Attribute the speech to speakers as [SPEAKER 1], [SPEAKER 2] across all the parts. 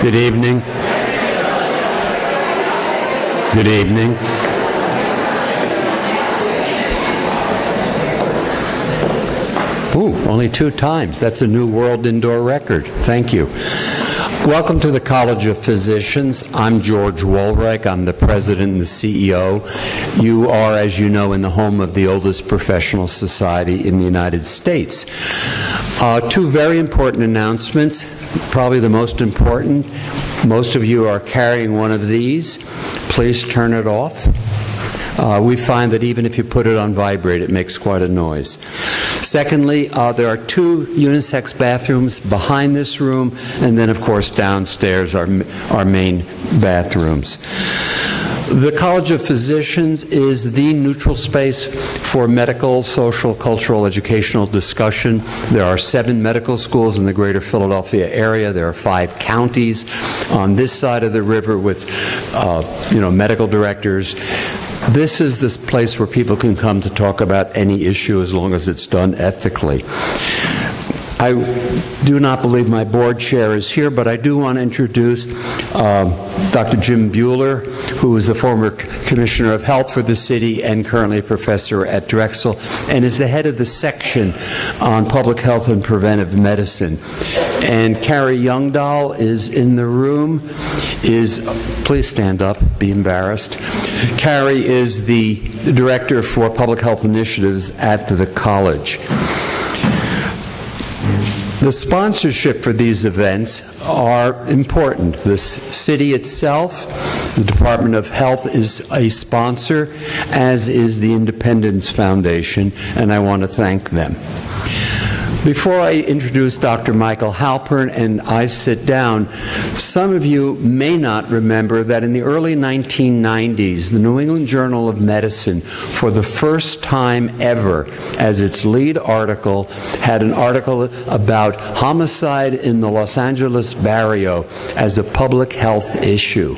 [SPEAKER 1] Good evening. Good evening. Ooh, only 2 times. That's a new world indoor record. Thank you. Welcome to the College of Physicians. I'm George Woolreich. I'm the president and the CEO. You are, as you know, in the home of the oldest professional society in the United States. 2 very important announcements, probably the most important. Most of you are carrying one of these. Please turn it off. We find that even if you put it on vibrate, it makes quite a noise. Secondly, there are 2 unisex bathrooms behind this room, and then, of course, downstairs are our main bathrooms. The College of Physicians is the neutral space for medical, social, cultural, educational discussion. There are 7 medical schools in the greater Philadelphia area. There are 5 counties on this side of the river with, medical directors. This is this place where people can come to talk about any issue as long as it's done ethically. I do not believe my board chair is here, but I do want to introduce Dr. Jim Buehler, who is a former Commissioner of Health for the city and currently a professor at Drexel, and is the head of the section on public health and preventive medicine. And Carrie Youngdahl is in the room. Please stand up, be embarrassed. Carrie is the director for public health initiatives at the college. The sponsorship for these events are important. The city itself, the Department of Health is a sponsor, as is the Independence Foundation, and I want to thank them. Before I introduce Dr. Michael Halpern and I sit down, some of you may not remember that in the early 1990s, the New England Journal of Medicine, for the first time ever, as its lead article, had an article about homicide in the Los Angeles barrio as a public health issue.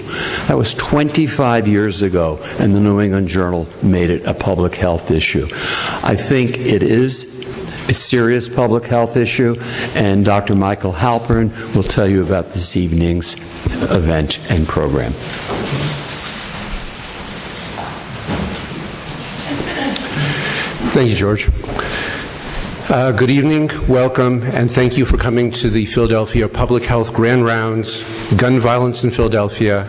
[SPEAKER 1] That was 25 years ago, and the New England Journal made it a public health issue. I think it is a serious public health issue, and Dr. Michael Halpern will tell you about this evening's event and program.
[SPEAKER 2] Thank you, George. Good evening, welcome, and thank you for coming to the Philadelphia Public Health Grand Rounds, Gun Violence in Philadelphia,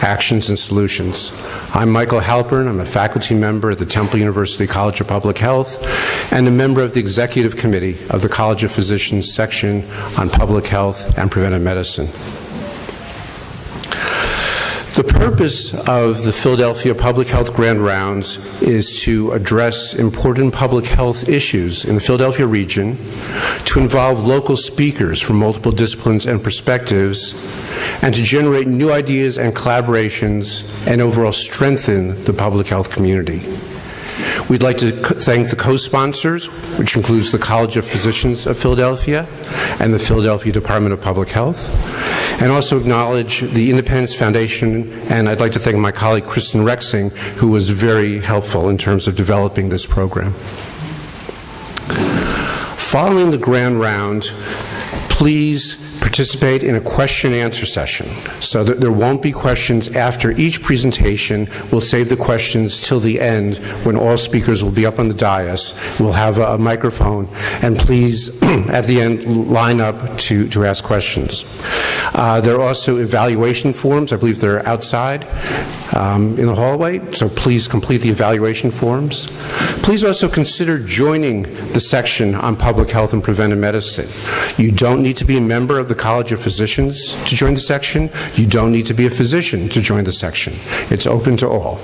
[SPEAKER 2] Actions and Solutions. I'm Michael Halpern. I'm a faculty member at the Temple University College of Public Health and a member of the Executive Committee of the College of Physicians section on Public Health and Preventive Medicine. The purpose of the Philadelphia Public Health Grand Rounds is to address important public health issues in the Philadelphia region, to involve local speakers from multiple disciplines and perspectives, and to generate new ideas and collaborations and overall strengthen the public health community. We'd like to thank the co-sponsors, which includes the College of Physicians of Philadelphia and the Philadelphia Department of Public Health, and also acknowledge the Independence Foundation, and I'd like to thank my colleague Kristen Rexing, who was very helpful in terms of developing this program. Following the grand round, please participate in a question and answer session so that there won't be questions after each presentation. We'll save the questions till the end when all speakers will be up on the dais. We'll have a microphone, and please at the end line up to ask questions. There are also evaluation forms. I believe they're outside in the hallway, so please complete the evaluation forms. Please also consider joining the section on public health and preventive medicine. You don't need to be a member of the College of Physicians to join the section. You don't need to be a physician to join the section. It's open to all.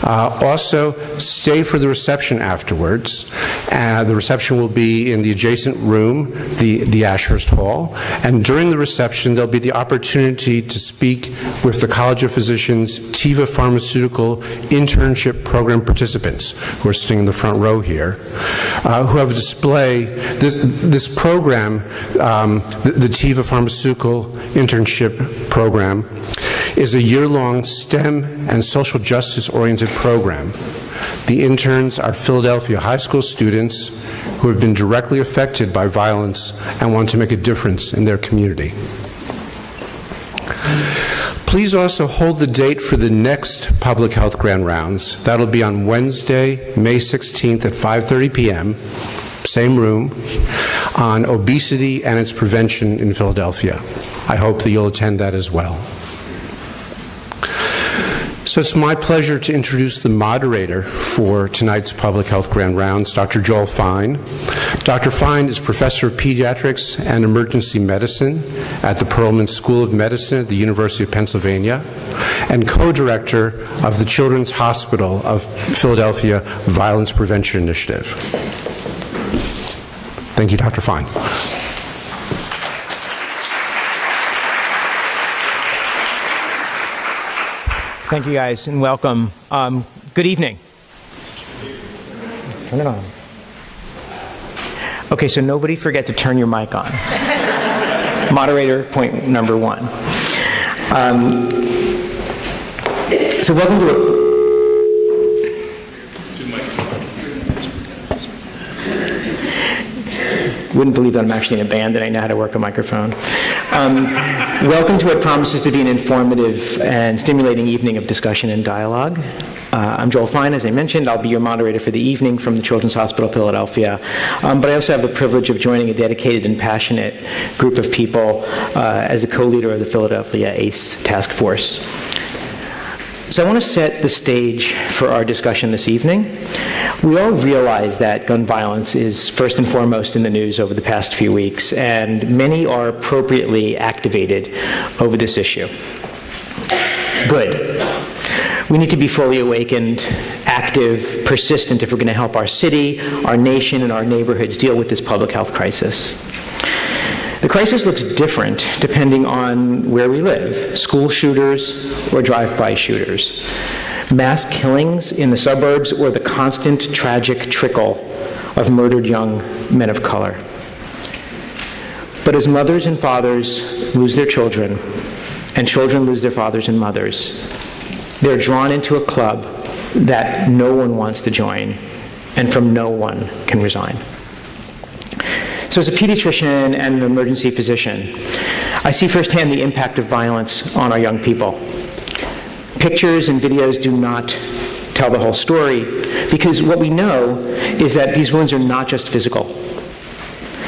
[SPEAKER 2] Also, stay for the reception afterwards. The reception will be in the adjacent room, the Ashurst Hall, and during the reception there'll be the opportunity to speak with the College of Physicians Teva Pharmaceutical Internship Program participants who are sitting in the front row here, who have a display. This program, the Teva Pharmaceutical Internship Program, is a year-long STEM and social justice-oriented program. The interns are Philadelphia high school students who have been directly affected by violence and want to make a difference in their community. Please also hold the date for the next Public Health Grand Rounds. That'll be on Wednesday, May 16th at 5:30 p.m., same room, on obesity and its prevention in Philadelphia. I hope that you'll attend that as well. So it's my pleasure to introduce the moderator for tonight's Public Health Grand Rounds, Dr. Joel Fein. Dr. Fein is Professor of Pediatrics and Emergency Medicine at the Perelman School of Medicine at the University of Pennsylvania and co-director of the Children's Hospital of Philadelphia Violence Prevention Initiative. Thank you, Dr. Fein.
[SPEAKER 3] Thank you, guys, and welcome. Good evening. Turn it on. Okay, so nobody forget to turn your mic on. Moderator, point number one. So welcome to Wouldn't believe that I'm actually in a band and I know how to work a microphone. Welcome to what promises to be an informative and stimulating evening of discussion and dialogue. I'm Joel Fein, as I mentioned. I'll be your moderator for the evening from the Children's Hospital of Philadelphia. But I also have the privilege of joining a dedicated and passionate group of people as the co-leader of the Philadelphia ACE task force. So I want to set the stage for our discussion this evening. We all realize that gun violence is first and foremost in the news over the past few weeks, and many are appropriately activated over this issue. Good. We need to be fully awakened, active, persistent if we're going to help our city, our nation, and our neighborhoods deal with this public health crisis. The crisis looks different depending on where we live, school shooters or drive-by shooters, mass killings in the suburbs or the constant tragic trickle of murdered young men of color. But as mothers and fathers lose their children and children lose their fathers and mothers, they're drawn into a club that no one wants to join and from no one can resign. So as a pediatrician and an emergency physician, I see firsthand the impact of violence on our young people. Pictures and videos do not tell the whole story because what we know is that these wounds are not just physical.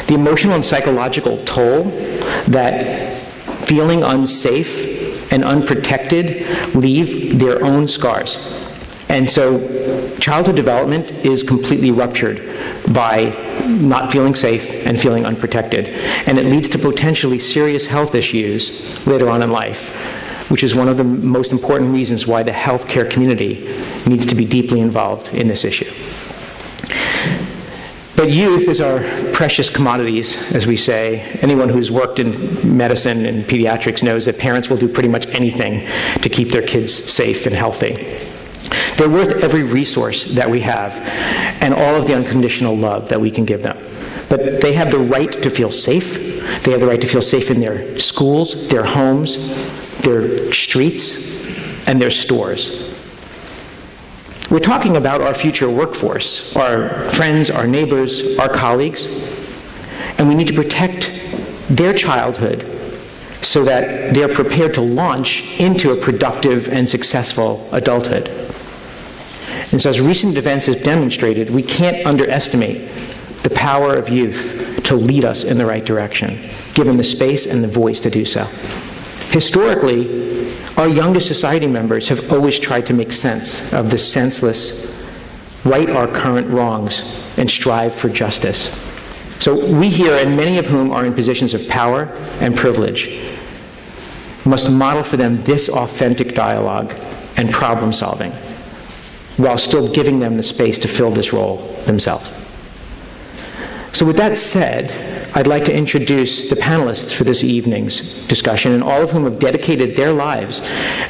[SPEAKER 3] The emotional and psychological toll that feeling unsafe and unprotected leave their own scars. And so childhood development is completely ruptured by not feeling safe and feeling unprotected. And it leads to potentially serious health issues later on in life, which is one of the most important reasons why the healthcare community needs to be deeply involved in this issue. But youth is our precious commodities, as we say. Anyone who's worked in medicine and pediatrics knows that parents will do pretty much anything to keep their kids safe and healthy. They're worth every resource that we have and all of the unconditional love that we can give them. But they have the right to feel safe. They have the right to feel safe in their schools, their homes, their streets, and their stores. We're talking about our future workforce, our friends, our neighbors, our colleagues, and we need to protect their childhood so that they're prepared to launch into a productive and successful adulthood. And so as recent events have demonstrated, we can't underestimate the power of youth to lead us in the right direction, give them the space and the voice to do so. Historically, our youngest society members have always tried to make sense of the senseless, right our current wrongs, and strive for justice. So we here, and many of whom are in positions of power and privilege, must model for them this authentic dialogue and problem solving, while still giving them the space to fill this role themselves. So with that said, I'd like to introduce the panelists for this evening's discussion, and all of whom have dedicated their lives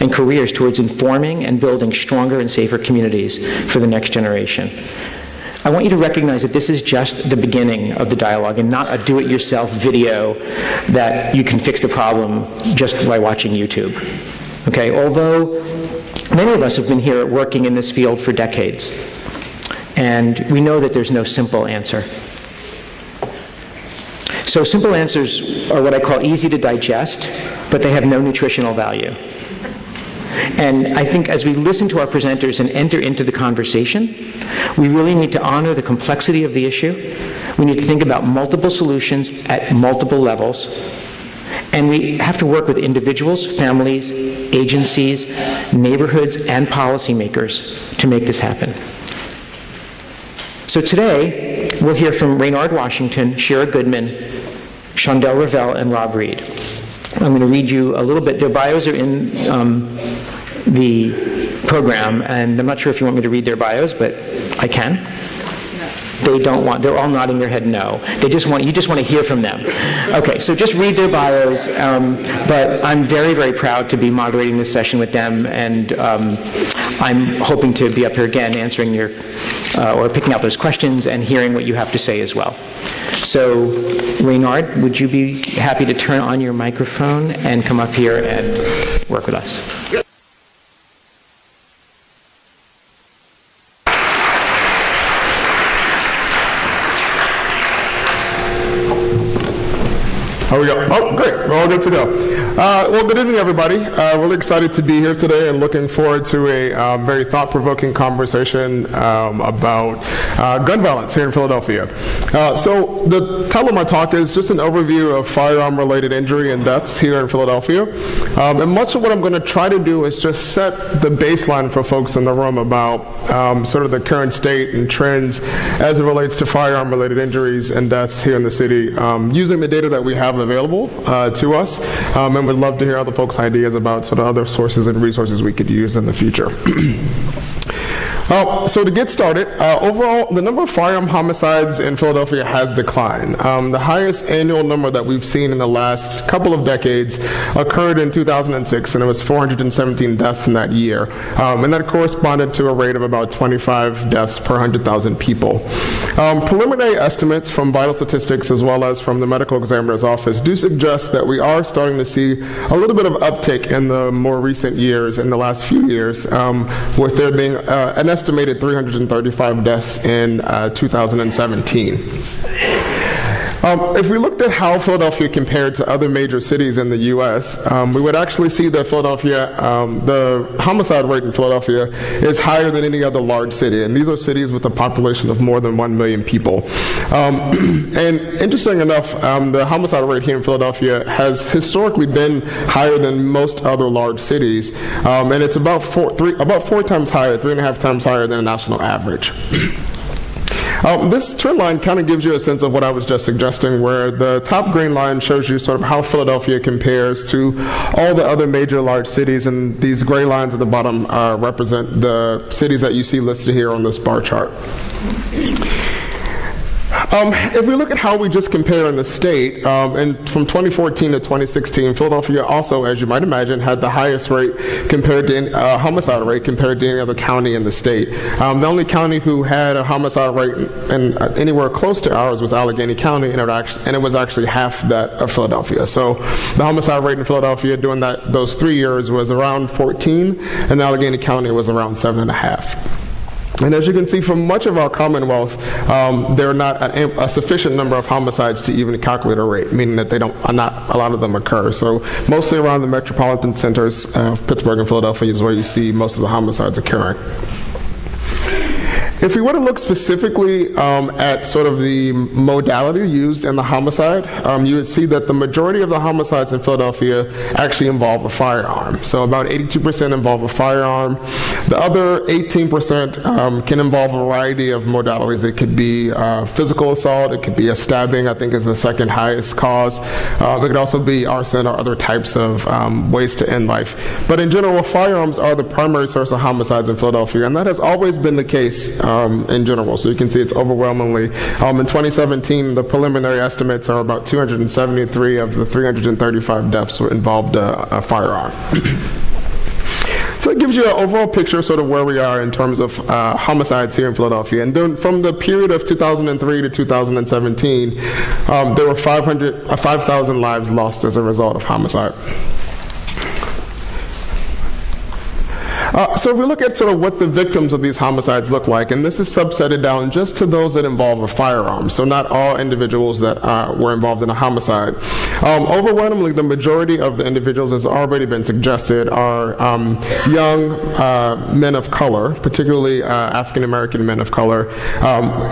[SPEAKER 3] and careers towards informing and building stronger and safer communities for the next generation. I want you to recognize that this is just the beginning of the dialogue and not a do-it-yourself video that you can fix the problem just by watching YouTube. Okay? Although many of us have been here working in this field for decades, and we know that there's no simple answer. So simple answers are what I call easy to digest, but they have no nutritional value. And I think as we listen to our presenters and enter into the conversation, we really need to honor the complexity of the issue. We need to think about multiple solutions at multiple levels. And we have to work with individuals, families, agencies, neighborhoods, and policymakers to make this happen. So today, we'll hear from Raynard, Washington, Shira, Goodman, Shondell, Revell, and Rob Reed. I'm going to read you a little bit. Their bios are in the program, and I'm not sure if you want me to read their bios, but I can. They don't want, they're all nodding their head no. You just want to hear from them. Okay, so just read their bios, but I'm very, very proud to be moderating this session with them, and I'm hoping to be up here again answering your, or picking out those questions and hearing what you have to say as well. So, Raynard, would you be happy to turn on your microphone and come up here and work with us? Yep.
[SPEAKER 4] Here we go. Oh, great. We're all good to go. Well, good evening, everybody. Really excited to be here today and looking forward to a very thought-provoking conversation about gun violence here in Philadelphia. So the title of my talk is just an overview of firearm-related injury and deaths here in Philadelphia. And much of what I'm going to try to do is just set the baseline for folks in the room about sort of the current state and trends as it relates to firearm-related injuries and deaths here in the city, using the data that we have available to us, and would love to hear other folks' ideas about sort of other sources and resources we could use in the future. So to get started, overall, the number of firearm homicides in Philadelphia has declined. The highest annual number that we've seen in the last couple of decades occurred in 2006, and it was 417 deaths in that year. And that corresponded to a rate of about 25 deaths per 100,000 people. Preliminary estimates from Vital Statistics as well as from the medical examiner's office do suggest that we are starting to see a little bit of uptick in the more recent years, in the last few years, with there being an estimated 335 deaths in 2017. If we looked at how Philadelphia compared to other major cities in the U.S., we would actually see that Philadelphia, the homicide rate in Philadelphia is higher than any other large city, and these are cities with a population of more than 1 million people. And interesting enough, the homicide rate here in Philadelphia has historically been higher than most other large cities, and it's about 4 times higher, 3.5 times higher than a national average. This trend line kind of gives you a sense of what I was just suggesting, where the top green line shows you sort of how Philadelphia compares to all the other major large cities, and these gray lines at the bottom represent the cities that you see listed here on this bar chart. If we look at how we just compare in the state, and from 2014 to 2016, Philadelphia also, as you might imagine, had the highest rate compared to homicide rate compared to any other county in the state. The only county who had a homicide rate anywhere close to ours was Allegheny County, and it was actually half that of Philadelphia. So the homicide rate in Philadelphia during those 3 years was around 14, and Allegheny County was around 7.5. And as you can see from much of our Commonwealth, there are not a sufficient number of homicides to even calculate a rate, meaning that not a lot of them occur. So mostly around the metropolitan centers, Pittsburgh and Philadelphia is where you see most of the homicides occurring. If we were to look specifically at sort of the modality used in the homicide, you would see that the majority of the homicides in Philadelphia actually involve a firearm. So about 82% involve a firearm. The other 18% can involve a variety of modalities. It could be physical assault, it could be a stabbing, I think is the second highest cause. It could also be arson or other types of ways to end life. But in general, firearms are the primary source of homicides in Philadelphia, and that has always been the case in general. So you can see it's overwhelmingly. In 2017, the preliminary estimates are about 273 of the 335 deaths involved a firearm. So it gives you an overall picture of sort of where we are in terms of homicides here in Philadelphia. And then from the period of 2003 to 2017, there were 5,000 lives lost as a result of homicide. So if we look at sort of what the victims of these homicides look like, and this is subsetted down just to those that involve a firearm, so not all individuals that were involved in a homicide. Overwhelmingly, the majority of the individuals, as already been suggested, are young men of color, particularly African-American men of color.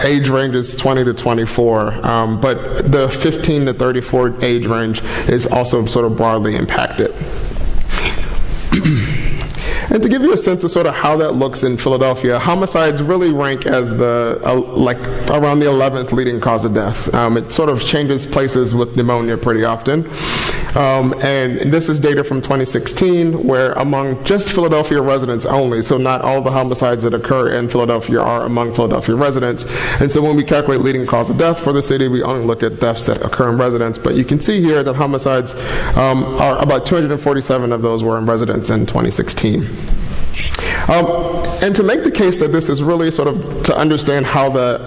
[SPEAKER 4] Age range is 20 to 24, but the 15 to 34 age range is also sort of broadly impacted. And to give you a sense of sort of how that looks in Philadelphia, homicides really rank as the around the 11th leading cause of death. It sort of changes places with pneumonia pretty often. And this is data from 2016, where among just Philadelphia residents only, so not all the homicides that occur in Philadelphia are among Philadelphia residents. And so when we calculate leading cause of death for the city, we only look at deaths that occur in residents. But you can see here that homicides are about 247 of those were in residents in 2016. And to make the case that this is really sort of to understand how the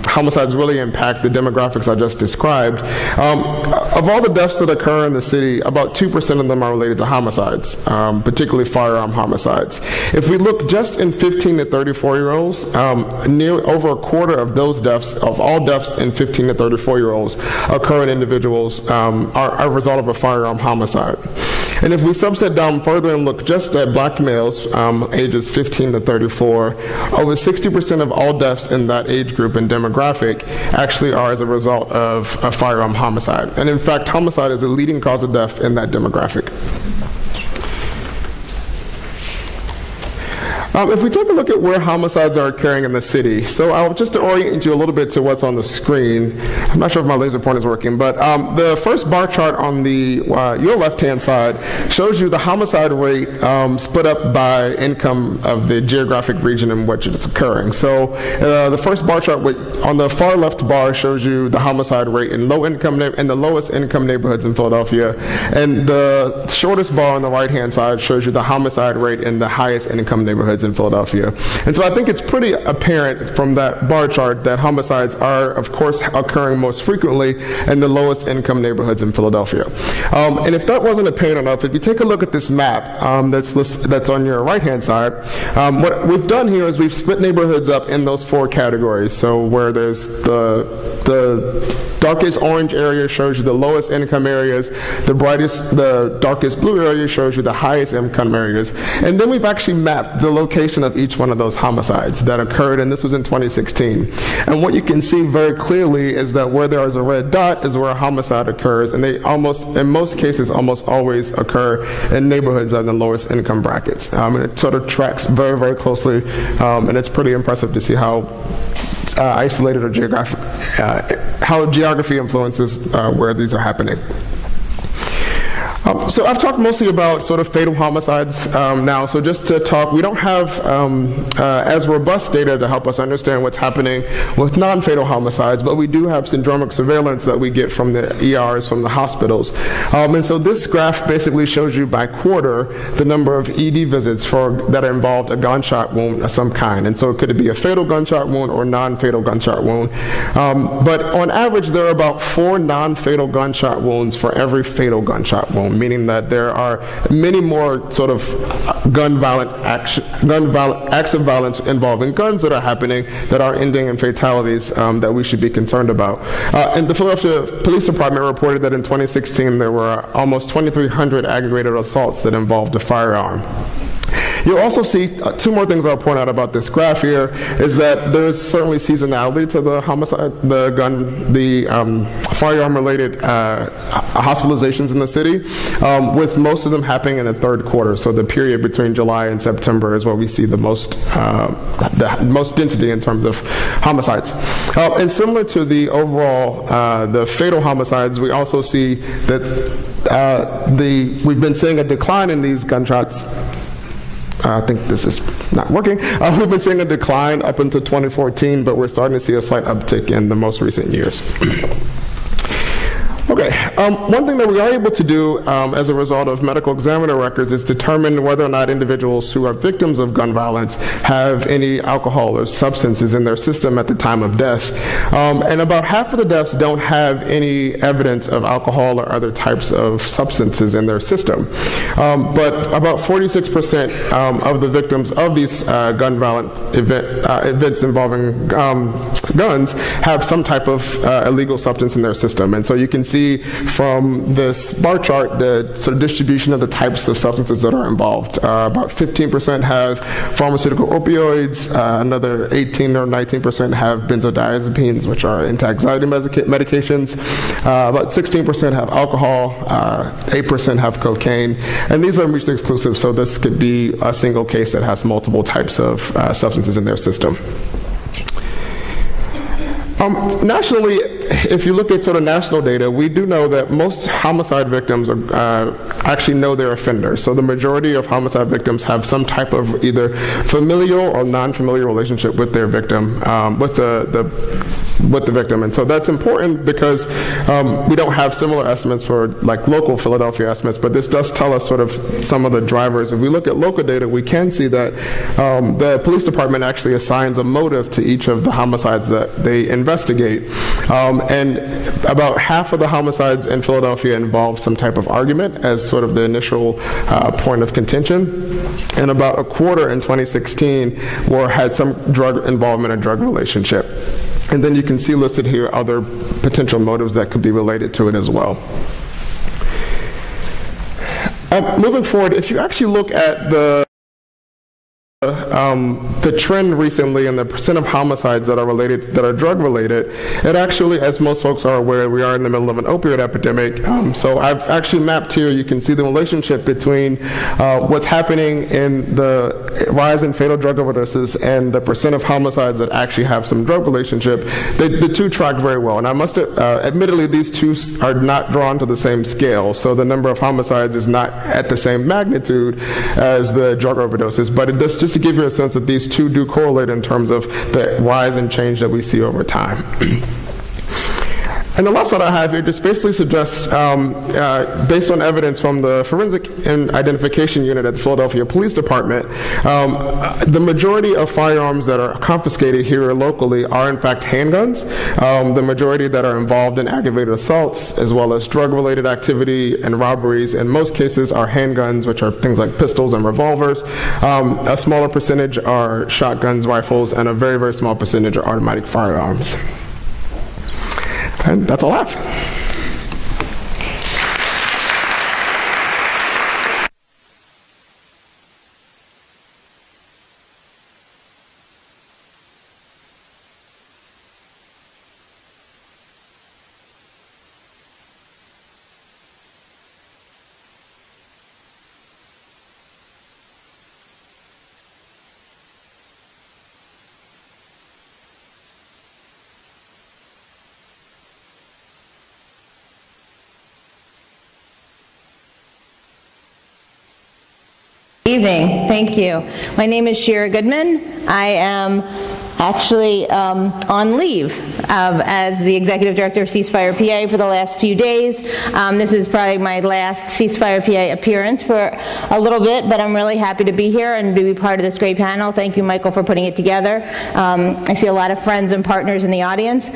[SPEAKER 4] homicides really impact the demographics I just described, of all the deaths that occur in the city, about 2% of them are related to homicides, particularly firearm homicides. If we look just in 15 to 34-year-olds, nearly over a quarter of those deaths, of all deaths in 15 to 34-year-olds, occur in individuals are a result of a firearm homicide. And if we subset down further and look just at black males, ages 15 to 34, over 60% of all deaths in that age group and demographic actually are as a result of a firearm homicide. And in fact, homicide is the leading cause of death in that demographic. If we take a look at where homicides are occurring in the city, so I'll just orient you a little bit to what's on the screen. I'm not sure if my laser pointer is working, but the first bar chart on the your left-hand side shows you the homicide rate split up by income of the geographic region in which it's occurring. So the first bar chart on the far left bar shows you the homicide rate in low-income and the lowest income neighborhoods in Philadelphia, and the shortest bar on the right-hand side shows you the homicide rate in the highest income neighborhoods in Philadelphia. And so I think it's pretty apparent from that bar chart that homicides are, of course, occurring most frequently in the lowest income neighborhoods in Philadelphia. And if that wasn't apparent enough, if you take a look at this map that's on your right-hand side, what we've done here is we've split neighborhoods up in those four categories. So where there's the darkest orange area shows you the lowest income areas, the darkest blue area shows you the highest income areas, and then we've actually mapped the location of each one of those homicides that occurred, and this was in 2016. And what you can see very clearly is that where there is a red dot is where a homicide occurs, and they in most cases, almost always occur in neighborhoods of the lowest income brackets. And it sort of tracks very, very closely, and it's pretty impressive to see how isolated or geographic, how geography influences where these are happening. So I've talked mostly about sort of fatal homicides now. So just to talk, we don't have as robust data to help us understand what's happening with non-fatal homicides, but we do have syndromic surveillance that we get from the ERs, from the hospitals. And so this graph basically shows you by quarter the number of ED visits that involved a gunshot wound of some kind. And so it could be a fatal gunshot wound or non-fatal gunshot wound. But on average, there are about 4 non-fatal gunshot wounds for every fatal gunshot wound, meaning that there are many more sort of acts of violence involving guns that are happening that are ending in fatalities that we should be concerned about. And the Philadelphia Police Department reported that in 2016 there were almost 2,300 aggravated assaults that involved a firearm. You'll also see 2 more things I'll point out about this graph here is that there is certainly seasonality to the homicide, the firearm-related hospitalizations in the city, with most of them happening in the 3rd quarter. So the period between July and September is where we see the most density in terms of homicides. And similar to the overall the fatal homicides, we also see that we've been seeing a decline in these gunshots. I think this is not working. We've been seeing a decline up until 2014, but we're starting to see a slight uptick in the most recent years. Okay, one thing that we are able to do as a result of medical examiner records is determine whether or not individuals who are victims of gun violence have any alcohol or substances in their system at the time of death. And about half of the deaths don't have any evidence of alcohol or other types of substances in their system. But about 46% of the victims of these gun violent events involving guns have some type of illegal substance in their system. And so you can see from this bar chart the sort of distribution of the types of substances that are involved. About 15% have pharmaceutical opioids, another 18 or 19% have benzodiazepines, which are anti-anxiety medications, about 16% have alcohol, 8% have cocaine, and these are mutually exclusive, so this could be a single case that has multiple types of substances in their system. Nationally, if you look at sort of national data, we do know that most homicide victims actually know their offenders. So the majority of homicide victims have some type of either familial or non-familial relationship with their victim, with the victim. And so that's important because we don't have similar estimates for like local Philadelphia estimates, but this does tell us sort of some of the drivers. If we look at local data, we can see that the police department actually assigns a motive to each of the homicides that they investigate. And about half of the homicides in Philadelphia involve some type of argument as sort of the initial point of contention. And about a quarter in 2016 had some drug involvement or drug relationship. And then you can see listed here other potential motives that could be related to it as well. Moving forward, if you actually look at the trend recently in the percent of homicides that are drug related, it actually, as most folks are aware, we are in the middle of an opioid epidemic. So I've actually mapped here, you can see the relationship between what's happening in the rise in fatal drug overdoses and the percent of homicides that actually have some drug relationship. The two track very well, and I must admittedly these two are not drawn to the same scale, so the number of homicides is not at the same magnitude as the drug overdoses, but it does just to give you a sense that these two do correlate in terms of the rise and change that we see over time. And the last slide I have here just basically suggests, based on evidence from the Forensic and Identification Unit at the Philadelphia Police Department, the majority of firearms that are confiscated here locally are in fact handguns. The majority that are involved in aggravated assaults as well as drug-related activity and robberies in most cases are handguns, which are things like pistols and revolvers. A smaller percentage are shotguns, rifles, and a very, very small percentage are automatic firearms. And that's all I have.
[SPEAKER 5] Evening. Thank you. My name is Shira Goodman. I am actually on leave as the Executive Director of CeaseFirePA for the last few days. This is probably my last CeaseFirePA appearance for a little bit, but I'm really happy to be here and to be part of this great panel. Thank you, Michael, for putting it together. I see a lot of friends and partners in the audience.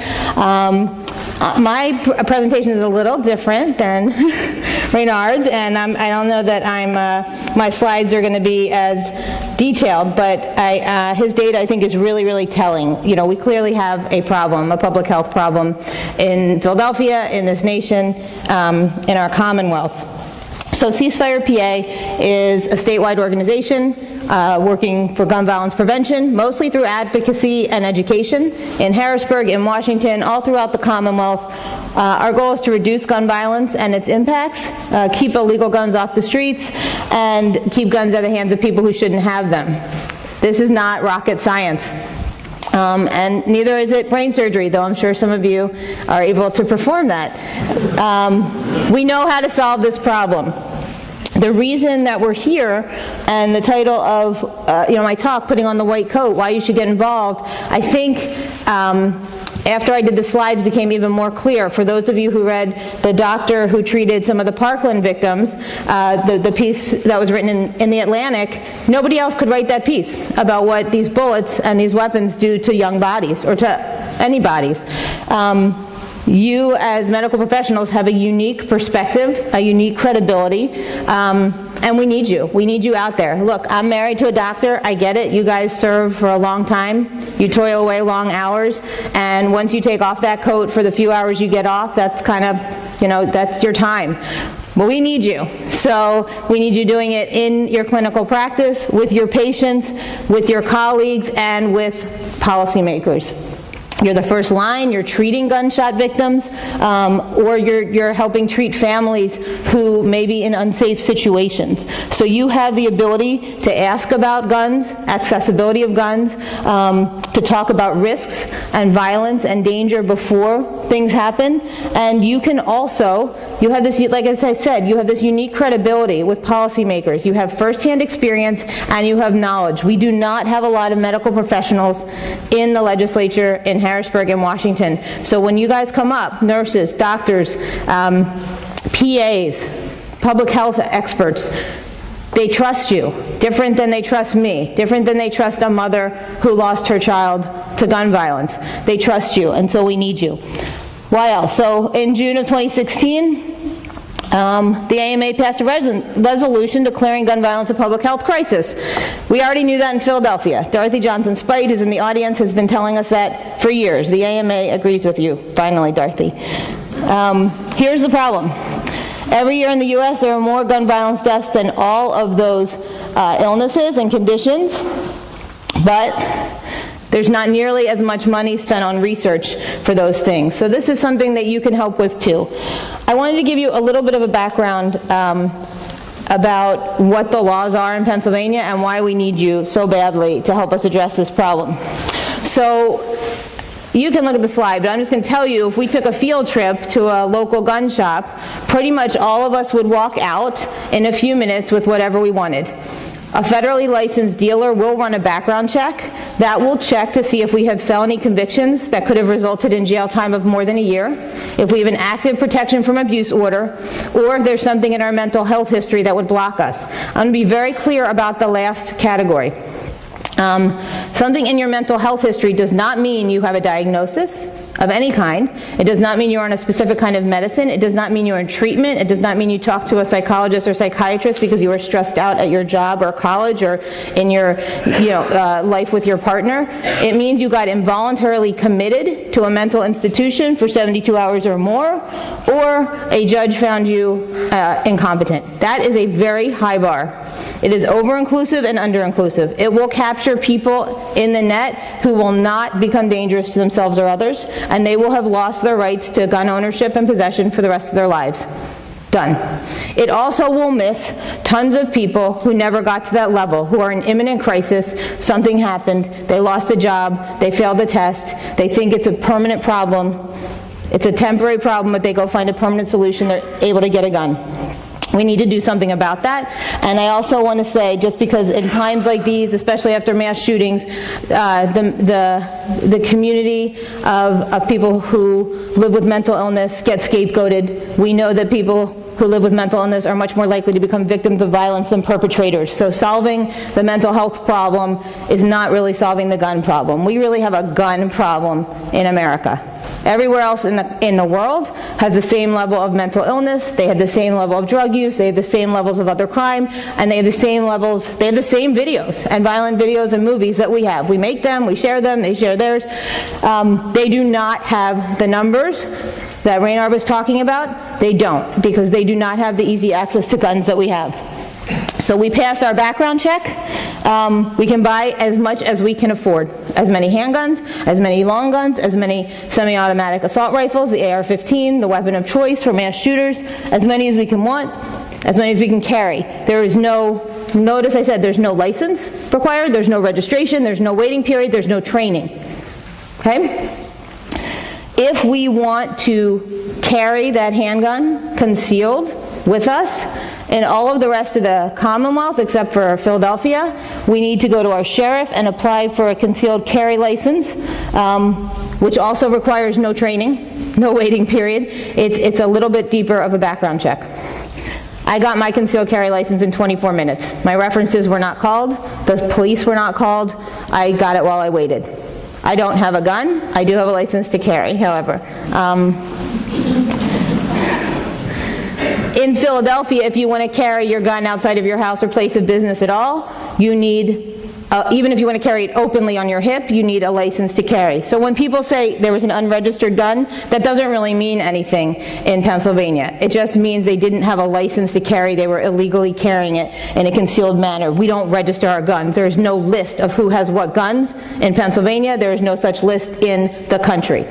[SPEAKER 5] My presentation is a little different than Raynard's, and I don't know that my slides are going to be as detailed, but his data I think is really, really telling. You know, we clearly have a problem, a public health problem in Philadelphia, in this nation, in our Commonwealth. So CeaseFirePA is a statewide organization working for gun violence prevention, mostly through advocacy and education in Harrisburg, in Washington, all throughout the Commonwealth. Our goal is to reduce gun violence and its impacts, keep illegal guns off the streets, and keep guns out of the hands of people who shouldn't have them. This is not rocket science. And neither is it brain surgery, though I'm sure some of you are able to perform that. We know how to solve this problem. The reason that we're here, and the title of my talk, Putting on the White Coat, Why You Should Get Involved, I think after I did the slides, became even more clear. For those of you who read The Doctor Who Treated Some of the Parkland Victims, the piece that was written in The Atlantic, nobody else could write that piece about what these bullets and these weapons do to young bodies, or to any bodies. You, as medical professionals, have a unique perspective, a unique credibility, and we need you. We need you out there. Look, I'm married to a doctor. I get it. You guys serve for a long time. You toil away long hours, and once you take off that coat for the few hours you get off, that's kind of, you know, that's your time. But we need you. So we need you doing it in your clinical practice, with your patients, with your colleagues, and with policymakers. You're the first line, you're treating gunshot victims, or you're helping treat families who may be in unsafe situations. So you have the ability to ask about guns, accessibility of guns, to talk about risks and violence and danger before things happen. And you can also, you have this, like as I said, you have this unique credibility with policymakers. You have firsthand experience and you have knowledge. We do not have a lot of medical professionals in the legislature in Harrisburg and Washington. So when you guys come up, nurses, doctors, PAs, public health experts, they trust you, different than they trust me, different than they trust a mother who lost her child to gun violence. They trust you, and so we need you. Why else? So in June of 2016, the AMA passed a resolution declaring gun violence a public health crisis. We already knew that in Philadelphia. Dorothy Johnson-Spite, who's in the audience, has been telling us that for years. The AMA agrees with you. Finally, Dorothy. Here's the problem. Every year in the U.S., there are more gun violence deaths than all of those illnesses and conditions, but there's not nearly as much money spent on research for those things. So this is something that you can help with too. I wanted to give you a little bit of a background about what the laws are in Pennsylvania and why we need you so badly to help us address this problem. So you can look at the slide, but I'm just going to tell you, if we took a field trip to a local gun shop, pretty much all of us would walk out in a few minutes with whatever we wanted. A federally licensed dealer will run a background check. That will check to see if we have felony convictions that could have resulted in jail time of more than a year, if we have an active protection from abuse order, or if there's something in our mental health history that would block us. I'm going to be very clear about the last category. Something in your mental health history does not mean you have a diagnosis of any kind. It does not mean you're on a specific kind of medicine. It does not mean you're in treatment. It does not mean you talk to a psychologist or psychiatrist because you were stressed out at your job or college or in your life with your partner. It means you got involuntarily committed to a mental institution for 72 hours or more, or a judge found you incompetent. That is a very high bar. It is over-inclusive and under-inclusive. It will capture people in the net who will not become dangerous to themselves or others, and they will have lost their rights to gun ownership and possession for the rest of their lives. Done. It also will miss tons of people who never got to that level, who are in imminent crisis. Something happened, they lost a job, they failed the test, they think it's a permanent problem. It's a temporary problem, but they go find a permanent solution, they're able to get a gun. We need to do something about that. And I also want to say, just because in times like these, especially after mass shootings, the community of people who live with mental illness get scapegoated. We know that people who live with mental illness are much more likely to become victims of violence than perpetrators. So solving the mental health problem is not really solving the gun problem. We really have a gun problem in America. Everywhere else in the world has the same level of mental illness, they have the same level of drug use, they have the same levels of other crime, and they have the same levels, they have the same videos and violent videos and movies that we have. We make them, we share them, they share theirs. They do not have the numbers that Raynard was talking about. They don't, because they do not have the easy access to guns that we have. So we passed our background check. We can buy as much as we can afford. As many handguns, as many long guns, as many semi-automatic assault rifles, the AR-15, the weapon of choice for mass shooters, as many as we can want, as many as we can carry. There is no, notice I said there's no license required, there's no registration, there's no waiting period, there's no training. Okay? If we want to carry that handgun concealed with us, in all of the rest of the Commonwealth, except for Philadelphia, we need to go to our sheriff and apply for a concealed carry license. which also requires no training, no waiting period. It's a little bit deeper of a background check. I got my concealed carry license in 24 minutes. My references were not called. The police were not called. I got it while I waited. I don't have a gun. I do have a license to carry, however. In Philadelphia, if you want to carry your gun outside of your house or place of business at all, you need, even if you want to carry it openly on your hip, you need a license to carry. So when people say there was an unregistered gun, that doesn't really mean anything in Pennsylvania. It just means they didn't have a license to carry. They were illegally carrying it in a concealed manner. We don't register our guns. There's no list of who has what guns in Pennsylvania. There is no such list in the country.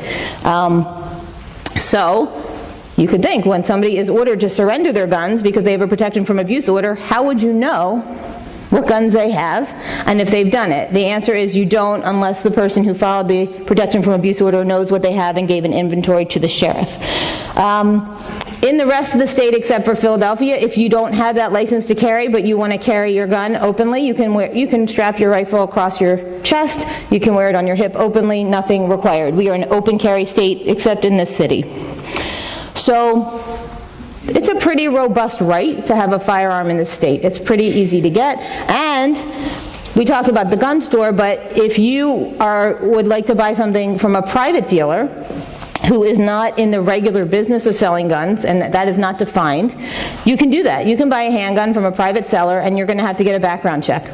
[SPEAKER 5] So you could think, when somebody is ordered to surrender their guns because they have a protection from abuse order, how would you know what guns they have and if they've done it? The answer is you don't, unless the person who filed the protection from abuse order knows what they have and gave an inventory to the sheriff. In the rest of the state, except for Philadelphia, if you don't have that license to carry but you want to carry your gun openly, you can strap your rifle across your chest, you can wear it on your hip openly, nothing required. We are an open carry state except in this city. So it's a pretty robust right to have a firearm in the state. It's pretty easy to get. And we talked about the gun store, but if you would like to buy something from a private dealer who is not in the regular business of selling guns, and that is not defined, you can do that. You can buy a handgun from a private seller, and you're going to have to get a background check.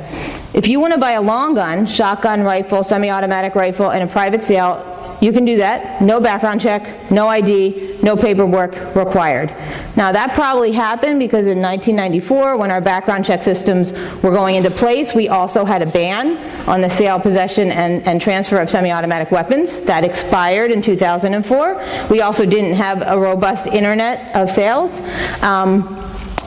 [SPEAKER 5] If you want to buy a long gun, shotgun, rifle, semi-automatic rifle, in a private sale, you can do that. No background check, no ID, no paperwork required. Now that probably happened because in 1994, when our background check systems were going into place, we also had a ban on the sale, possession, and transfer of semi-automatic weapons. That expired in 2004. We also didn't have a robust internet of sales.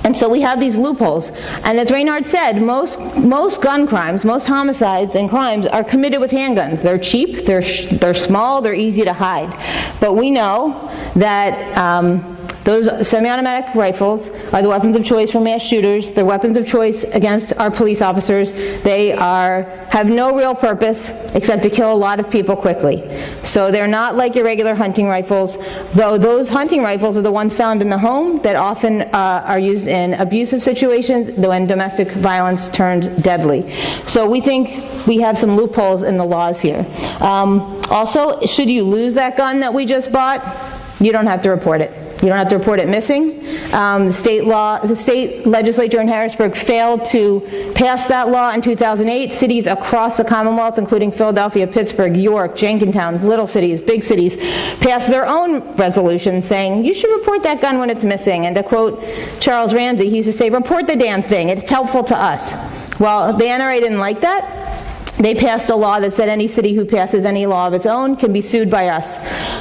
[SPEAKER 5] And so we have these loopholes. And as Raynard said, most gun crimes, most homicides and crimes are committed with handguns. They're cheap, they're small, they're easy to hide. But we know that those semi-automatic rifles are the weapons of choice for mass shooters. They're weapons of choice against our police officers. They have no real purpose except to kill a lot of people quickly. So they're not like your regular hunting rifles, though those hunting rifles are the ones found in the home that often are used in abusive situations when domestic violence turns deadly. So we think we have some loopholes in the laws here. Also, should you lose that gun that we just bought, you don't have to report it. You don't have to report it missing. The state legislature in Harrisburg failed to pass that law in 2008. Cities across the Commonwealth, including Philadelphia, Pittsburgh, York, Jenkintown, little cities, big cities, passed their own resolution saying, you should report that gun when it's missing. And to quote Charles Ramsey, he used to say, report the damn thing. It's helpful to us. Well, the NRA didn't like that. They passed a law that said any city who passes any law of its own can be sued by us.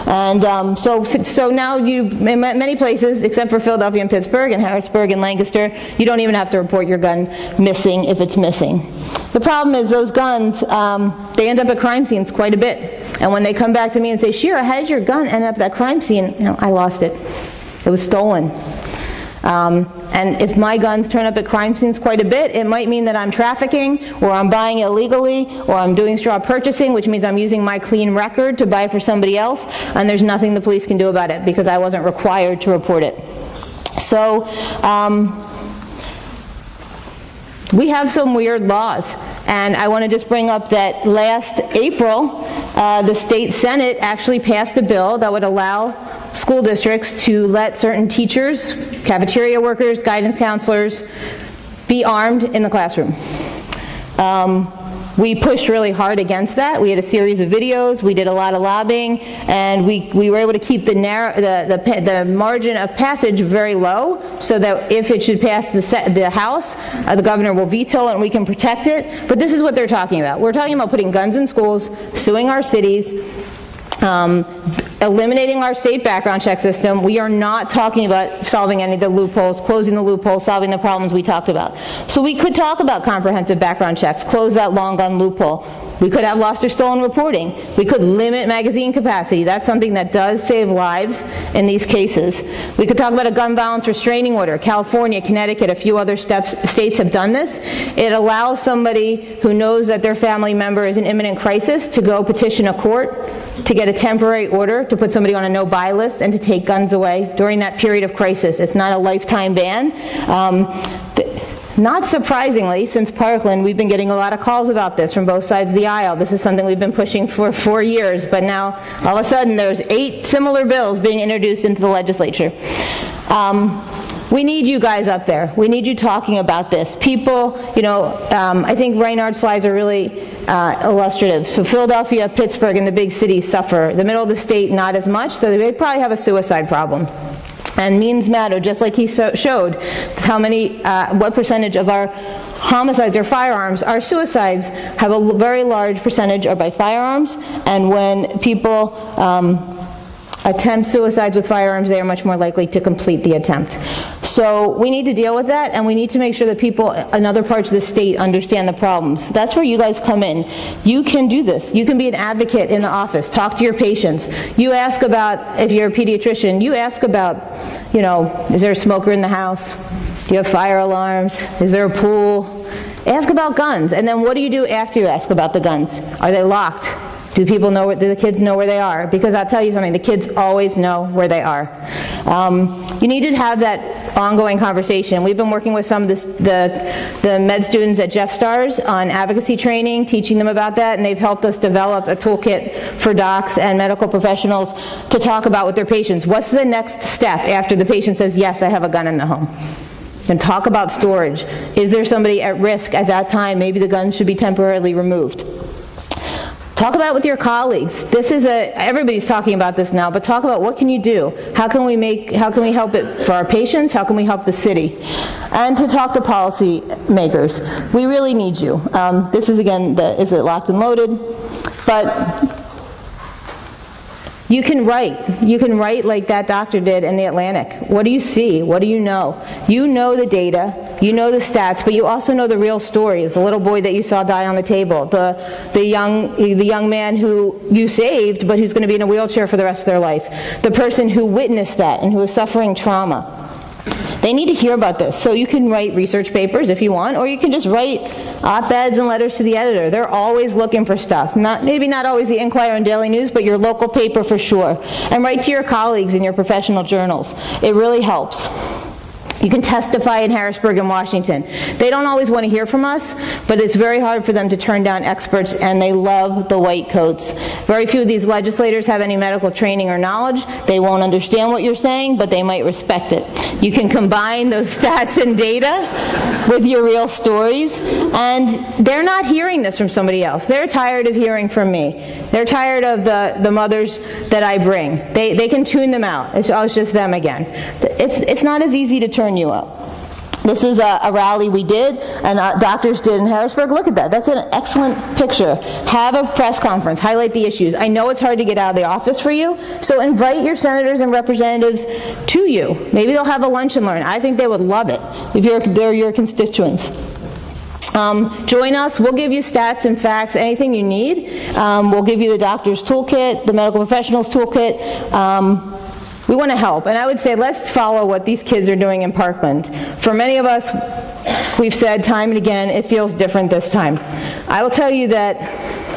[SPEAKER 5] And so now in many places, except for Philadelphia and Pittsburgh and Harrisburg and Lancaster, you don't even have to report your gun missing if it's missing. The problem is those guns, they end up at crime scenes quite a bit. And when they come back to me and say, Shira, how did your gun end up at that crime scene? You know, I lost it. It was stolen. And if my guns turn up at crime scenes quite a bit, it might mean that I'm trafficking, or I'm buying illegally, or I'm doing straw purchasing, which means I'm using my clean record to buy for somebody else, and there's nothing the police can do about it because I wasn't required to report it. So we have some weird laws. And I want to just bring up that last April, the state Senate actually passed a bill that would allow school districts to let certain teachers, cafeteria workers, guidance counselors be armed in the classroom. We pushed really hard against that. We had a series of videos, we did a lot of lobbying, and we were able to keep the margin of passage very low so that if it should pass the House, the governor will veto it and we can protect it. But this is what they're talking about. We're talking about putting guns in schools, suing our cities, eliminating our state background check system. We are not talking about solving any of the loopholes, closing the loopholes, solving the problems we talked about. So we could talk about comprehensive background checks, close that long gun loophole. We could have lost or stolen reporting. We could limit magazine capacity. That's something that does save lives in these cases. We could talk about a gun violence restraining order. California, Connecticut, a few other states have done this. It allows somebody who knows that their family member is in imminent crisis to go petition a court to get a temporary order to put somebody on a no-buy list and to take guns away during that period of crisis. It's not a lifetime ban. Not surprisingly, since Parkland, we've been getting a lot of calls about this from both sides of the aisle. This is something we've been pushing for 4 years, but now all of a sudden there's 8 similar bills being introduced into the legislature. We need you guys up there. We need you talking about this. People, I think Raynard's slides are really illustrative. So Philadelphia, Pittsburgh, and the big cities suffer. The middle of the state, not as much, though they probably have a suicide problem. And means matter, just like he showed how many, what percentage of our homicides are firearms. Our suicides have a very large percentage are by firearms, and when people attempt suicides with firearms, they are much more likely to complete the attempt. So we need to deal with that, and we need to make sure that people in other parts of the state understand the problems. That's where you guys come in. You can do this. You can be an advocate in the office. Talk to your patients. You ask about, if you're a pediatrician, you ask about, is there a smoker in the house? Do you have fire alarms? Is there a pool? Ask about guns. And then what do you do after you ask about the guns? Are they locked? Do the kids know where they are? Because I'll tell you something, the kids always know where they are. You need to have that ongoing conversation. We've been working with some of the med students at Jeff Stars on advocacy training, teaching them about that, and they've helped us develop a toolkit for docs and medical professionals to talk about with their patients. What's the next step after the patient says, yes, I have a gun in the home? And talk about storage. Is there somebody at risk at that time? Maybe the gun should be temporarily removed. Talk about it with your colleagues. Everybody's talking about this now, but talk about what can you do? How can we help it for our patients? How can we help the city? And to talk to policy makers. We really need you. This is again, is it locked and loaded? But you can write. You can write like that doctor did in the Atlantic. What do you see? What do you know? You know the data, you know the stats, but you also know the real stories. The little boy that you saw die on the table, the young man who you saved but who's going to be in a wheelchair for the rest of their life, the person who witnessed that and who is suffering trauma. They need to hear about this. So you can write research papers if you want, or you can just write op-eds and letters to the editor. They're always looking for stuff. Maybe not always the Esquire and Daily News, but your local paper for sure. And write to your colleagues in your professional journals. It really helps. You can testify in Harrisburg and Washington. They don't always want to hear from us, but it's very hard for them to turn down experts, and they love the white coats. Very few of these legislators have any medical training or knowledge. They won't understand what you're saying, but they might respect it. You can combine those stats and data with your real stories, and they're not hearing this from somebody else. They're tired of hearing from me. They're tired of the mothers that I bring. They can tune them out. It's just them again. It's not as easy to turn you up. This is a rally we did, and doctors did in Harrisburg. Look at that. That's an excellent picture. Have a press conference. Highlight the issues. I know it's hard to get out of the office for you, so invite your senators and representatives to you. Maybe they'll have a lunch and learn. I think they would love it if they're your constituents. Join us. We'll give you stats and facts, anything you need. We'll give you the doctor's toolkit, the medical professional's toolkit. We want to help, and I would say let's follow what these kids are doing in Parkland. For many of us, we've said time and again, it feels different this time. I will tell you that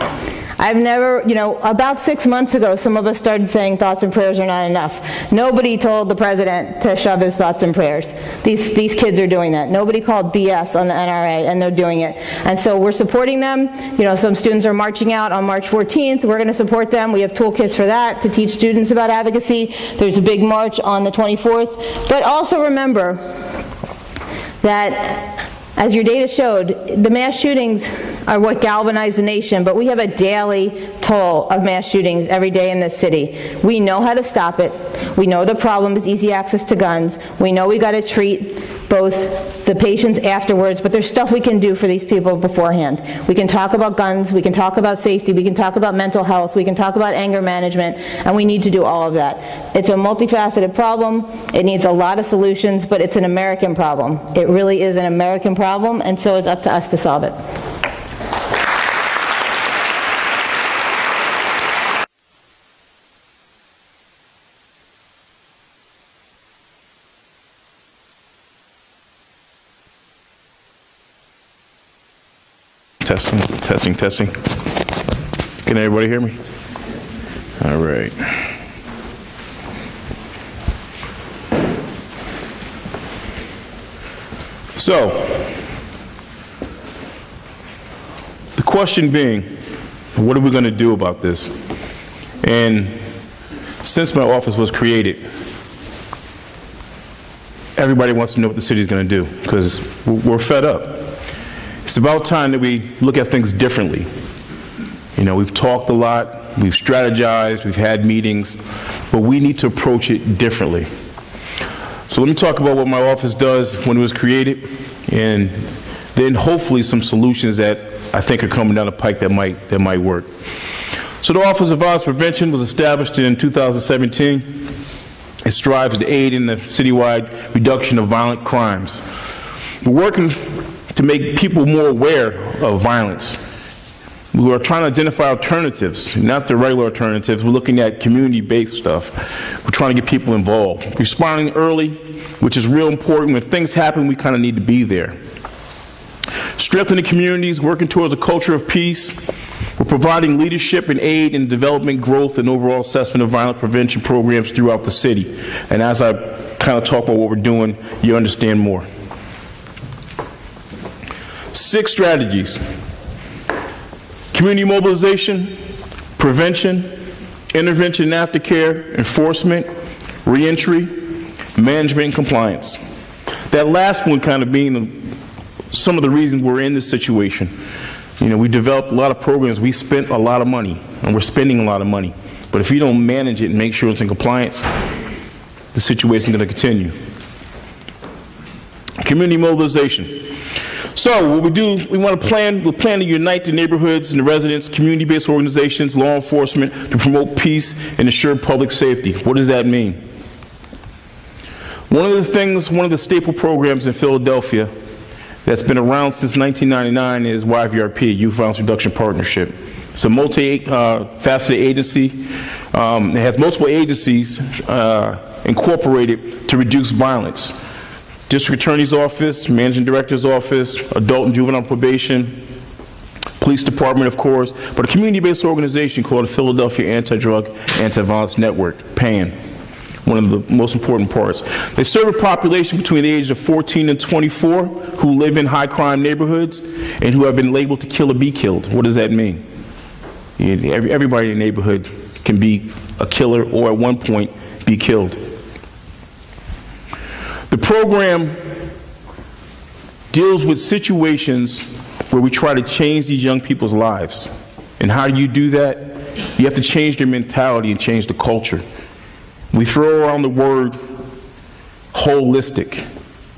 [SPEAKER 5] I've never, about 6 months ago, some of us started saying thoughts and prayers are not enough. Nobody told the president to shove his thoughts and prayers. These kids are doing that. Nobody called BS on the NRA, and they're doing it. And so we're supporting them. Some students are marching out on March 14th. We're going to support them. We have toolkits for that to teach students about advocacy. There's a big march on the 24th. But also remember that, as your data showed, the mass shootings are what galvanize the nation, but we have a daily toll of mass shootings every day in this city. We know how to stop it. We know the problem is easy access to guns. We know we got to treat both the patients afterwards, but there's stuff we can do for these people beforehand. We can talk about guns, we can talk about safety, we can talk about mental health, we can talk about anger management, and we need to do all of that. It's a multifaceted problem. It needs a lot of solutions, but it's an American problem. It really is an American problem, and so it's up to us to solve it.
[SPEAKER 6] Testing, testing, testing. Can everybody hear me? All right. So, the question being, what are we going to do about this? And since my office was created, everybody wants to know what the city is going to do because we're fed up. It's about time that we look at things differently. You know, we've talked a lot, we've strategized, we've had meetings, but we need to approach it differently. So let me talk about what my office does when it was created, and then hopefully some solutions that I think are coming down the pike that might work. So the Office of Violence Prevention was established in 2017. It strives to aid in the citywide reduction of violent crimes. We're working to make people more aware of violence. We are trying to identify alternatives, not the regular alternatives. We're looking at community-based stuff. We're trying to get people involved. Responding early, which is real important. When things happen, we kind of need to be there. Strengthening communities, working towards a culture of peace. We're providing leadership and aid in development, growth, and overall assessment of violent prevention programs throughout the city. And as I kind of talk about what we're doing, you understand more. 6 strategies: community mobilization, prevention, intervention aftercare, enforcement, reentry, management, and compliance. That last one kind of being some of the reasons we're in this situation. You know, we developed a lot of programs, we spent a lot of money, and we're spending a lot of money. But if you don't manage it and make sure it's in compliance, the situation is going to continue. Community mobilization. So what we do, we plan to unite the neighborhoods and the residents, community-based organizations, law enforcement to promote peace and ensure public safety. What does that mean? One of the staple programs in Philadelphia that's been around since 1999 is YVRP, Youth Violence Reduction Partnership. It's a multi-faceted agency. It has multiple agencies incorporated to reduce violence. District Attorney's Office, Managing Director's Office, Adult and Juvenile Probation, Police Department, of course, but a community-based organization called the Philadelphia Anti-Drug, Anti-Violence Network, PAN, one of the most important parts. They serve a population between the ages of 14 and 24 who live in high-crime neighborhoods and who have been labeled to kill or be killed. What does that mean? Everybody in the neighborhood can be a killer or at one point be killed. The program deals with situations where we try to change these young people's lives. And how do you do that? You have to change their mentality and change the culture. We throw around the word holistic,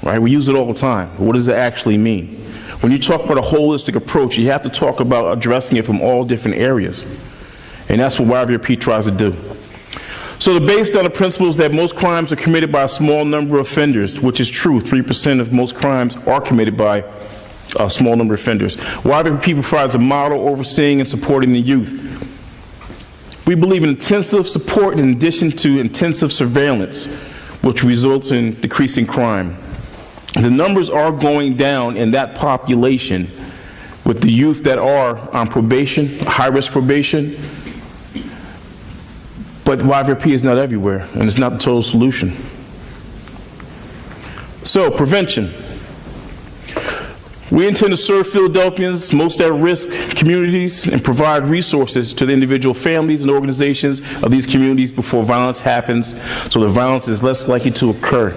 [SPEAKER 6] right? We use it all the time. What does it actually mean? When you talk about a holistic approach, you have to talk about addressing it from all different areas. And that's what YVRP tries to do. So they're based on the principles that most crimes are committed by a small number of offenders, which is true. 3% of most crimes are committed by a small number of offenders. YVRP provides a model overseeing and supporting the youth. We believe in intensive support in addition to intensive surveillance, which results in decreasing crime. The numbers are going down in that population with the youth that are on probation, high-risk probation. But YVRP is not everywhere, and it's not the total solution. So, prevention. We intend to serve Philadelphians, most at-risk communities, and provide resources to the individual families and organizations of these communities before violence happens, so the violence is less likely to occur.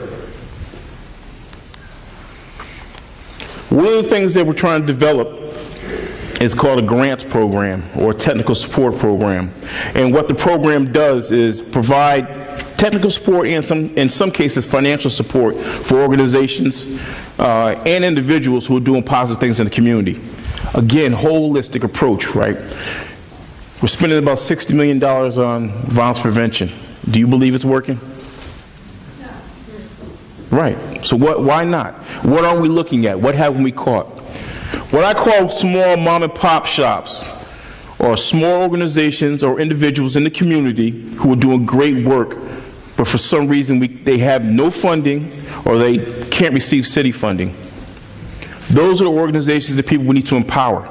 [SPEAKER 6] One of the things that we're trying to develop is called a grants program or a technical support program. And what the program does is provide technical support and in some cases financial support for organizations and individuals who are doing positive things in the community. Again, holistic approach, right? We're spending about $60 million on violence prevention. Do you believe it's working? Right. So why not? What are we looking at? What haven't we caught? What I call small mom and pop shops are small organizations or individuals in the community who are doing great work, but for some reason they have no funding or they can't receive city funding. Those are the organizations that people we need to empower.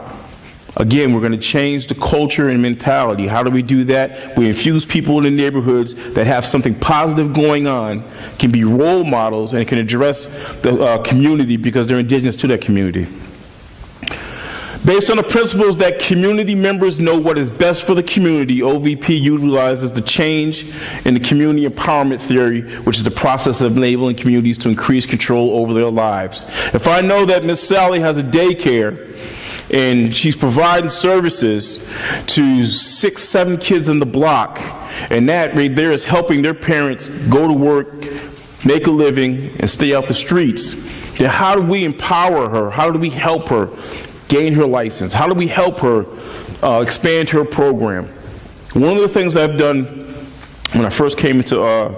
[SPEAKER 6] Again, we're going to change the culture and mentality. How do we do that? We infuse people in the neighborhoods that have something positive going on, can be role models, and can address the community because they're indigenous to that community. Based on the principles that community members know what is best for the community, OVP utilizes the change in the community empowerment theory, which is the process of enabling communities to increase control over their lives. If I know that Miss Sally has a daycare and she's providing services to 6, 7 kids in the block, and that right there is helping their parents go to work, make a living, and stay off the streets, then how do we empower her? How do we help her gain her license? How do we help her expand her program? One of the things I've done when I first came into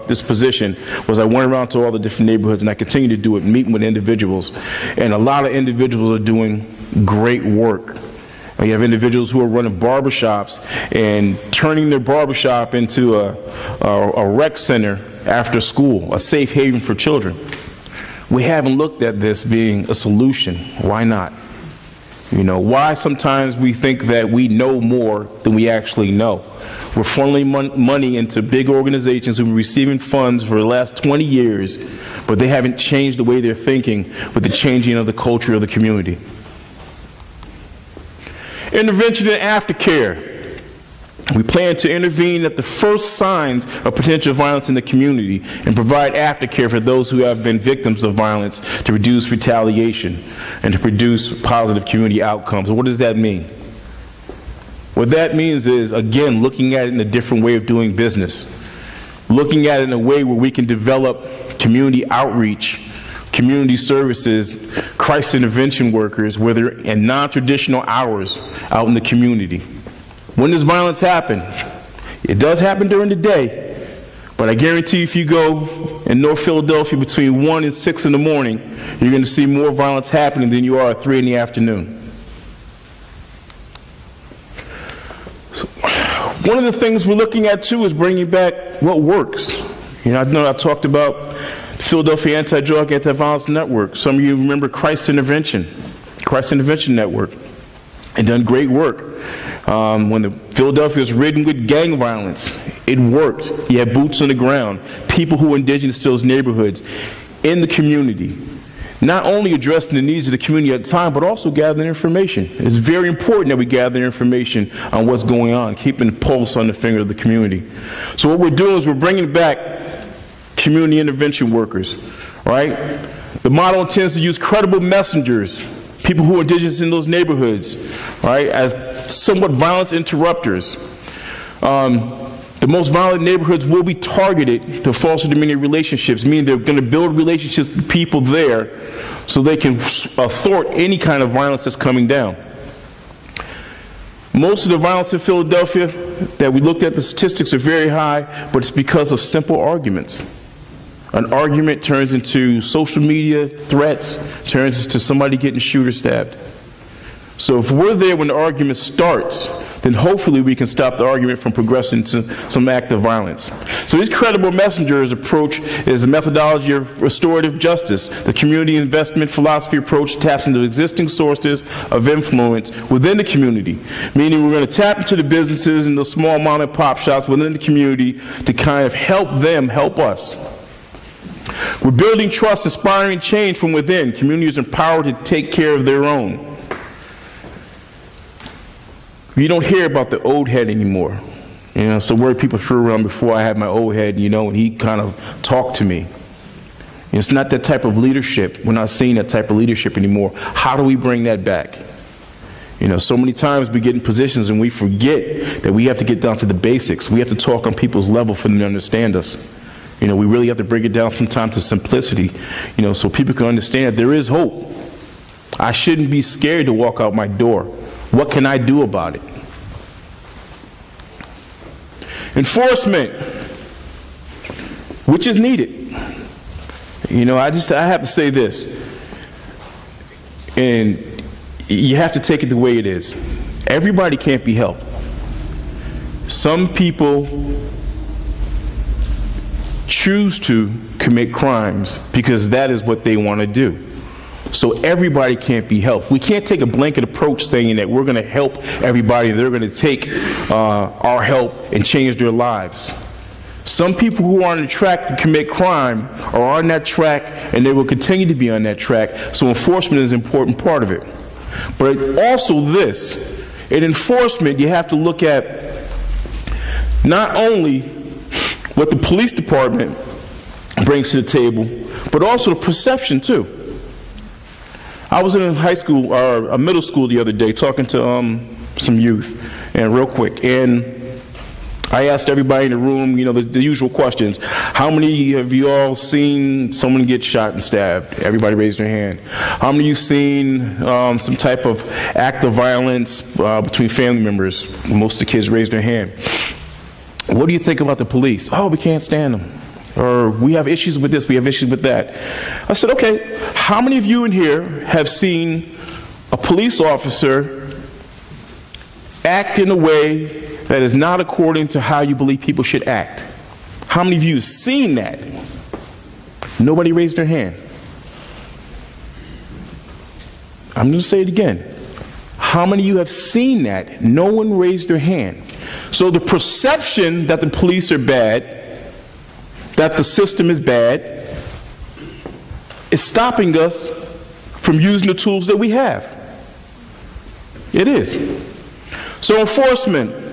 [SPEAKER 6] this position was I went around to all the different neighborhoods, and I continue to do it, meeting with individuals. And a lot of individuals are doing great work. And you have individuals who are running barbershops and turning their barbershop into a rec center after school, a safe haven for children. We haven't looked at this being a solution. Why not? You know, why sometimes we think that we know more than we actually know. We're funneling money into big organizations who've been receiving funds for the last 20 years, but they haven't changed the way they're thinking with the changing of the culture of the community. Intervention and aftercare. We plan to intervene at the first signs of potential violence in the community and provide aftercare for those who have been victims of violence to reduce retaliation and to produce positive community outcomes. And what does that mean? What that means is, again, looking at it in a different way of doing business, looking at it in a way where we can develop community outreach, community services, crisis intervention workers, where they're in non-traditional hours out in the community. When does violence happen? It does happen during the day, but I guarantee you if you go in North Philadelphia between 1 and 6 in the morning, you're going to see more violence happening than you are at 3 in the afternoon. So, one of the things we're looking at too is bringing back what works. You know I talked about the Philadelphia Anti-Drug, Anti-Violence Network. Some of you remember Crisis Intervention Network, and done great work. When Philadelphia was ridden with gang violence, it worked. You had boots on the ground, people who were indigenous to those neighborhoods in the community, not only addressing the needs of the community at the time, but also gathering information. It's very important that we gather information on what's going on, keeping the pulse on the finger of the community. So what we're doing is we're bringing back community intervention workers, right? The model intends to use credible messengers, people who are indigenous in those neighborhoods, right, as somewhat violence interrupters. The most violent neighborhoods will be targeted to foster dominion relationships, meaning they're going to build relationships with people there so they can thwart any kind of violence that's coming down. Most of the violence in Philadelphia that we looked at, the statistics are very high, but it's because of simple arguments. An argument turns into social media threats, turns into somebody getting shoot or stabbed. So if we're there when the argument starts, then hopefully we can stop the argument from progressing to some act of violence. So this credible messengers approach is the methodology of restorative justice. The community investment philosophy approach taps into existing sources of influence within the community, meaning we're going to tap into the businesses and the small mom and pop shops within the community to kind of help them help us. We're building trust, inspiring change from within. Communities are empowered to take care of their own. You don't hear about the old head anymore. You know, it's a word people threw around before I had my old head, you know, and he kind of talked to me. It's not that type of leadership. We're not seeing that type of leadership anymore. How do we bring that back? You know, so many times we get in positions and we forget that we have to get down to the basics. We have to talk on people's level for them to understand us. You know, we really have to bring it down sometimes to simplicity, you know, so people can understand that there is hope. I shouldn't be scared to walk out my door. What can I do about it? Enforcement, which is needed. You know, I have to say this, and you have to take it the way it is. Everybody can't be helped. Some people choose to commit crimes because that is what they want to do. So everybody can't be helped. We can't take a blanket approach saying that we're going to help everybody and they're going to take our help and change their lives. Some people who are on the track to commit crime are on that track, and they will continue to be on that track, so enforcement is an important part of it. But also this, in enforcement, you have to look at not only what the police department brings to the table, but also the perception too. I was in a high school, or a middle school the other day, talking to some youth, and real quick, and I asked everybody in the room, you know, the usual questions. How many of you all seen someone get shot and stabbed? Everybody raised their hand. How many of you seen some type of act of violence between family members? Most of the kids raised their hand. What do you think about the police? Oh, we can't stand them. Or we have issues with this, we have issues with that. I said, okay, how many of you in here have seen a police officer act in a way that is not according to how you believe people should act? How many of you have seen that? Nobody raised their hand. I'm going to say it again. How many of you have seen that? No one raised their hand. So the perception that the police are bad, that the system is bad, is stopping us from using the tools that we have. It is. So enforcement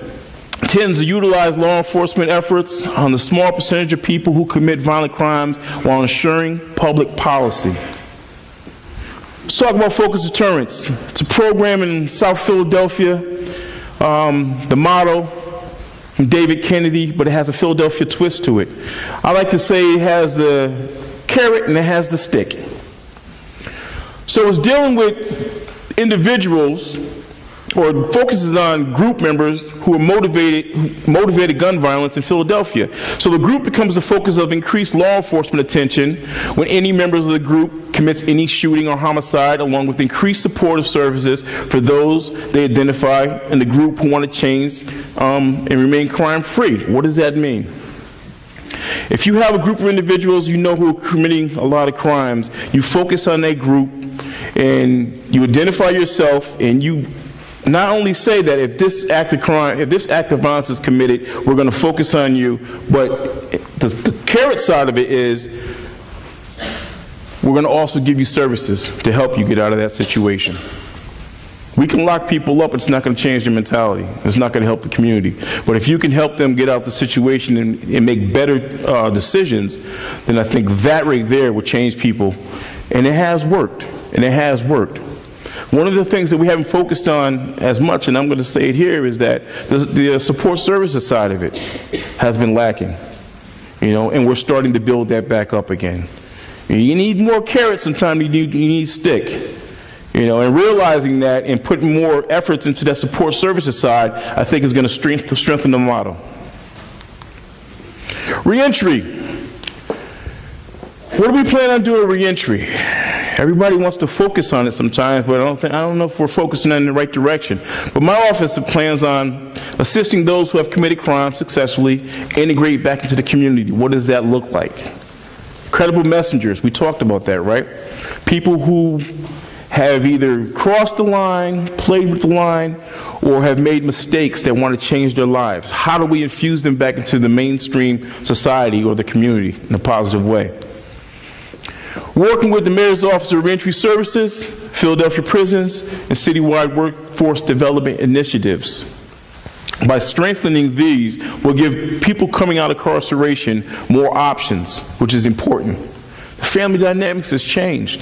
[SPEAKER 6] tends to utilize law enforcement efforts on the small percentage of people who commit violent crimes while ensuring public policy. Let's talk about focused deterrence. It's a program in South Philadelphia. The motto from David Kennedy, but it has a Philadelphia twist to it. I like to say it has the carrot and it has the stick. So it's dealing with individuals, or focuses on group members who are motivated gun violence in Philadelphia. So the group becomes the focus of increased law enforcement attention when any members of the group commits any shooting or homicide, along with increased supportive services for those they identify in the group who want to change and remain crime-free. What does that mean? If you have a group of individuals you know who are committing a lot of crimes, you focus on that group and you identify yourself, and you not only say that if this act of crime, if this act of violence is committed, we're going to focus on you, but the carrot side of it is we're going to also give you services to help you get out of that situation. We can lock people up, it's not going to change their mentality. It's not going to help the community. But if you can help them get out of the situation and make better decisions, then I think that right there will change people. And it has worked. And it has worked. One of the things that we haven't focused on as much, and I'm going to say it here, is that the support services side of it has been lacking. You know, and we're starting to build that back up again. You need more carrots sometimes, you need stick. You know, and realizing that and putting more efforts into that support services side, I think is going to strengthen the model. Reentry. What do we plan on doing reentry? Everybody wants to focus on it sometimes, but I don't know if we're focusing in the right direction. But my office plans on assisting those who have committed crimes successfully integrate back into the community. What does that look like? Credible messengers, we talked about that, right? People who have either crossed the line, played with the line, or have made mistakes that want to change their lives. How do we infuse them back into the mainstream society or the community in a positive way? Working with the Mayor's Office of Reentry Services, Philadelphia Prisons, and citywide workforce development initiatives. By strengthening these, we'll give people coming out of incarceration more options, which is important. The family dynamics has changed.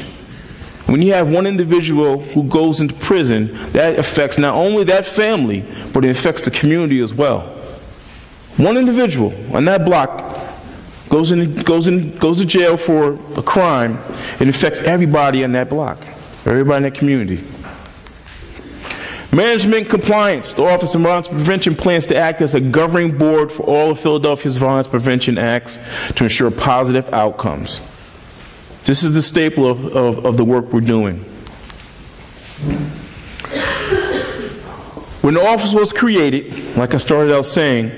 [SPEAKER 6] When you have one individual who goes into prison, that affects not only that family, but it affects the community as well. One individual on that block goes to jail for a crime, it affects everybody on that block, everybody in that community. Management compliance. The Office of Violence Prevention plans to act as a governing board for all of Philadelphia's violence prevention acts to ensure positive outcomes. This is the staple of the work we're doing. When the office was created, like I started out saying,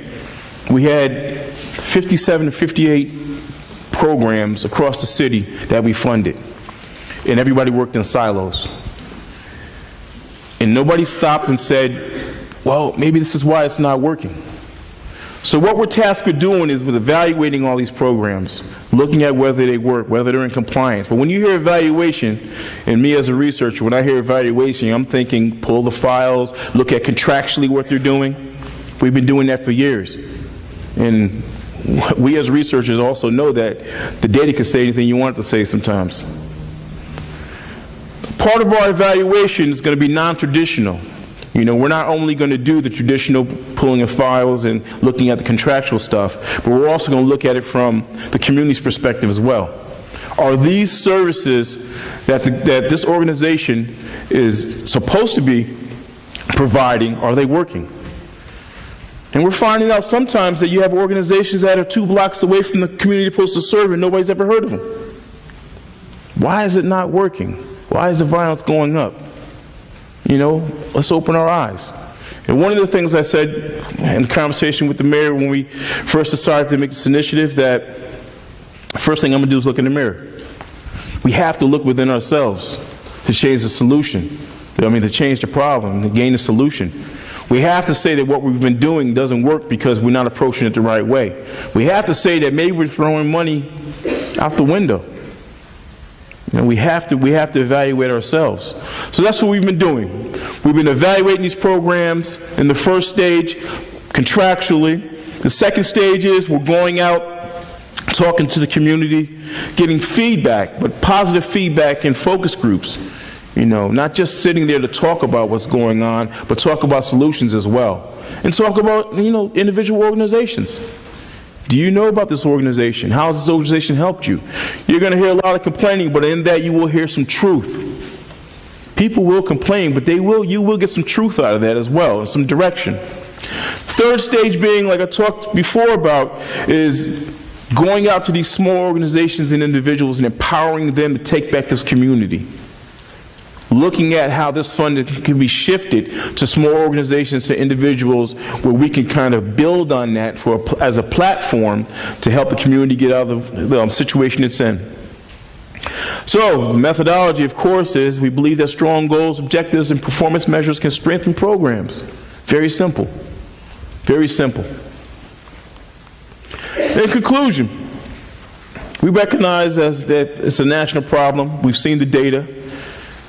[SPEAKER 6] we had 57 to 58 programs across the city that we funded. and everybody worked in silos. And nobody stopped and said, well, maybe this is why it's not working. So what we're tasked with doing is with evaluating all these programs, looking at whether they work, whether they're in compliance. But when you hear evaluation, and me as a researcher, when I hear evaluation, I'm thinking pull the files, look at contractually what they're doing. We've been doing that for years. And we as researchers also know that the data can say anything you want it to say sometimes. Part of our evaluation is going to be non-traditional. You know, we're not only going to do the traditional pulling of files and looking at the contractual stuff, but we're also going to look at it from the community's perspective as well. Are these services that this organization is supposed to be providing, are they working? And we're finding out sometimes that you have organizations that are 2 blocks away from the community supposed to serve and nobody's ever heard of them. Why is it not working? Why is the violence going up? You know, let's open our eyes. And one of the things I said in conversation with the mayor when we first decided to make this initiative, that first thing I'm going to do is look in the mirror. We have to look within ourselves to change the solution. To change the problem, to gain the solution. We have to say that what we've been doing doesn't work because we're not approaching it the right way. We have to say that maybe we're throwing money out the window. And we have to evaluate ourselves. So that's what we've been doing. We've been evaluating these programs in the first stage contractually. The second stage is we're going out, talking to the community, getting feedback, but positive feedback in focus groups. You know, not just sitting there to talk about what's going on, but talk about solutions as well. And talk about, you know, individual organizations. Do you know about this organization? How has this organization helped you? You're going to hear a lot of complaining, but in that you will hear some truth. People will complain, but you will get some truth out of that as well, and some direction. Third stage being, like I talked before about, is going out to these small organizations and individuals and empowering them to take back this community. Looking at how this funding can be shifted to small organizations, to individuals, where we can kind of build on that as a platform to help the community get out of the situation it's in. So, the methodology, of course, is we believe that strong goals, objectives, and performance measures can strengthen programs. Very simple. Very simple. In conclusion, we recognize that it's a national problem. We've seen the data.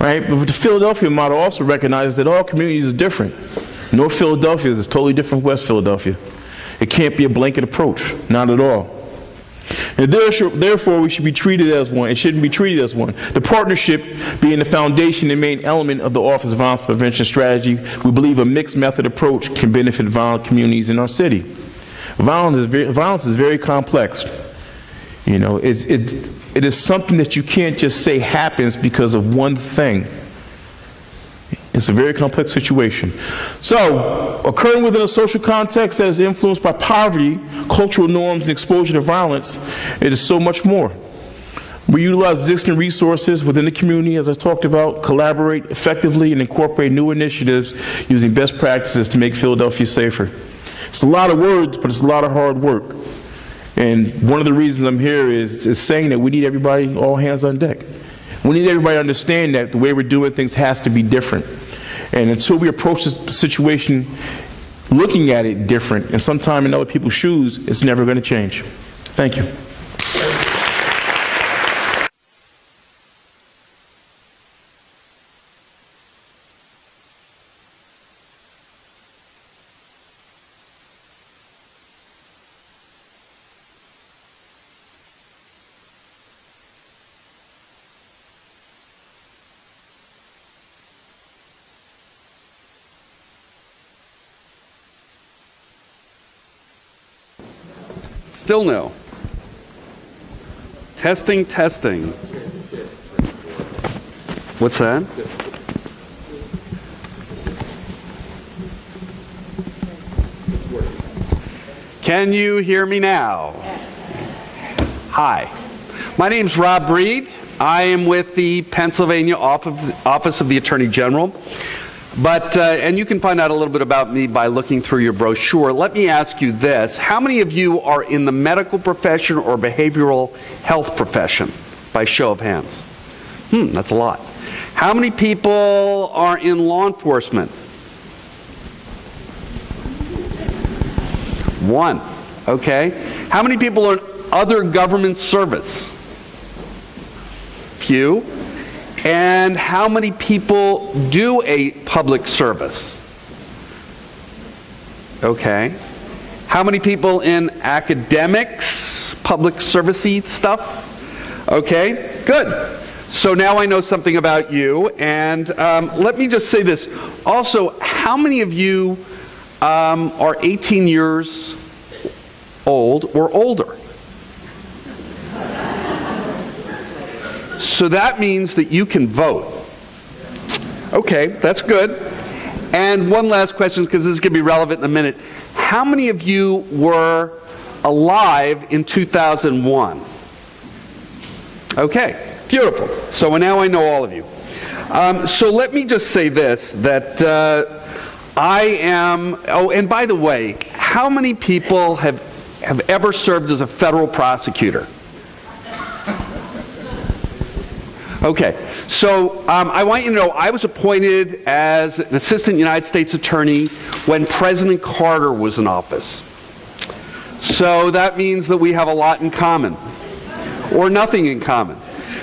[SPEAKER 6] Right? But the Philadelphia model also recognizes that all communities are different. North Philadelphia is totally different from West Philadelphia. It can't be a blanket approach, not at all. And therefore, we should be treated as one. It shouldn't be treated as one. The partnership being the foundation and main element of the Office of Violence Prevention Strategy, we believe a mixed method approach can benefit violent communities in our city. Violence is very complex. You know, it is something that you can't just say happens because of one thing. It's a very complex situation. So, occurring within a social context that is influenced by poverty, cultural norms, and exposure to violence, it is so much more. We utilize existing resources within the community, as I talked about, collaborate effectively, and incorporate new initiatives using best practices to make Philadelphia safer. It's a lot of words, but it's a lot of hard work. And one of the reasons I'm here is saying that we need everybody, all hands on deck. We need everybody to understand that the way we're doing things has to be different. And until we approach the situation looking at it different, and sometime in other people's shoes, it's never going to change. Thank you.
[SPEAKER 7] Still no. Testing, testing. What's that? Can you hear me now? Hi. My name's Rob Breed. I am with the Pennsylvania Office of the Attorney General. But, and you can find out a little bit about me by looking through your brochure. Let me ask you this. How many of you are in the medical profession or behavioral health profession? By show of hands. That's a lot. How many people are in law enforcement? 1. Okay. How many people are in other government service? Few. And how many people do a public service? Okay. How many people in academics, public servicey stuff? Okay, good. So now I know something about you, and let me just say this. Also, how many of you are 18 years old or older? So that means that you can vote. Okay, that's good. And one last question, because this is going to be relevant in a minute. How many of you were alive in 2001? Okay, beautiful. So now I know all of you. So let me just say this, that I am, oh, and by the way, how many people have ever served as a federal prosecutor? Okay, so I want you to know I was appointed as an assistant United States attorney when President Carter was in office. So that means that we have a lot in common, or nothing in common.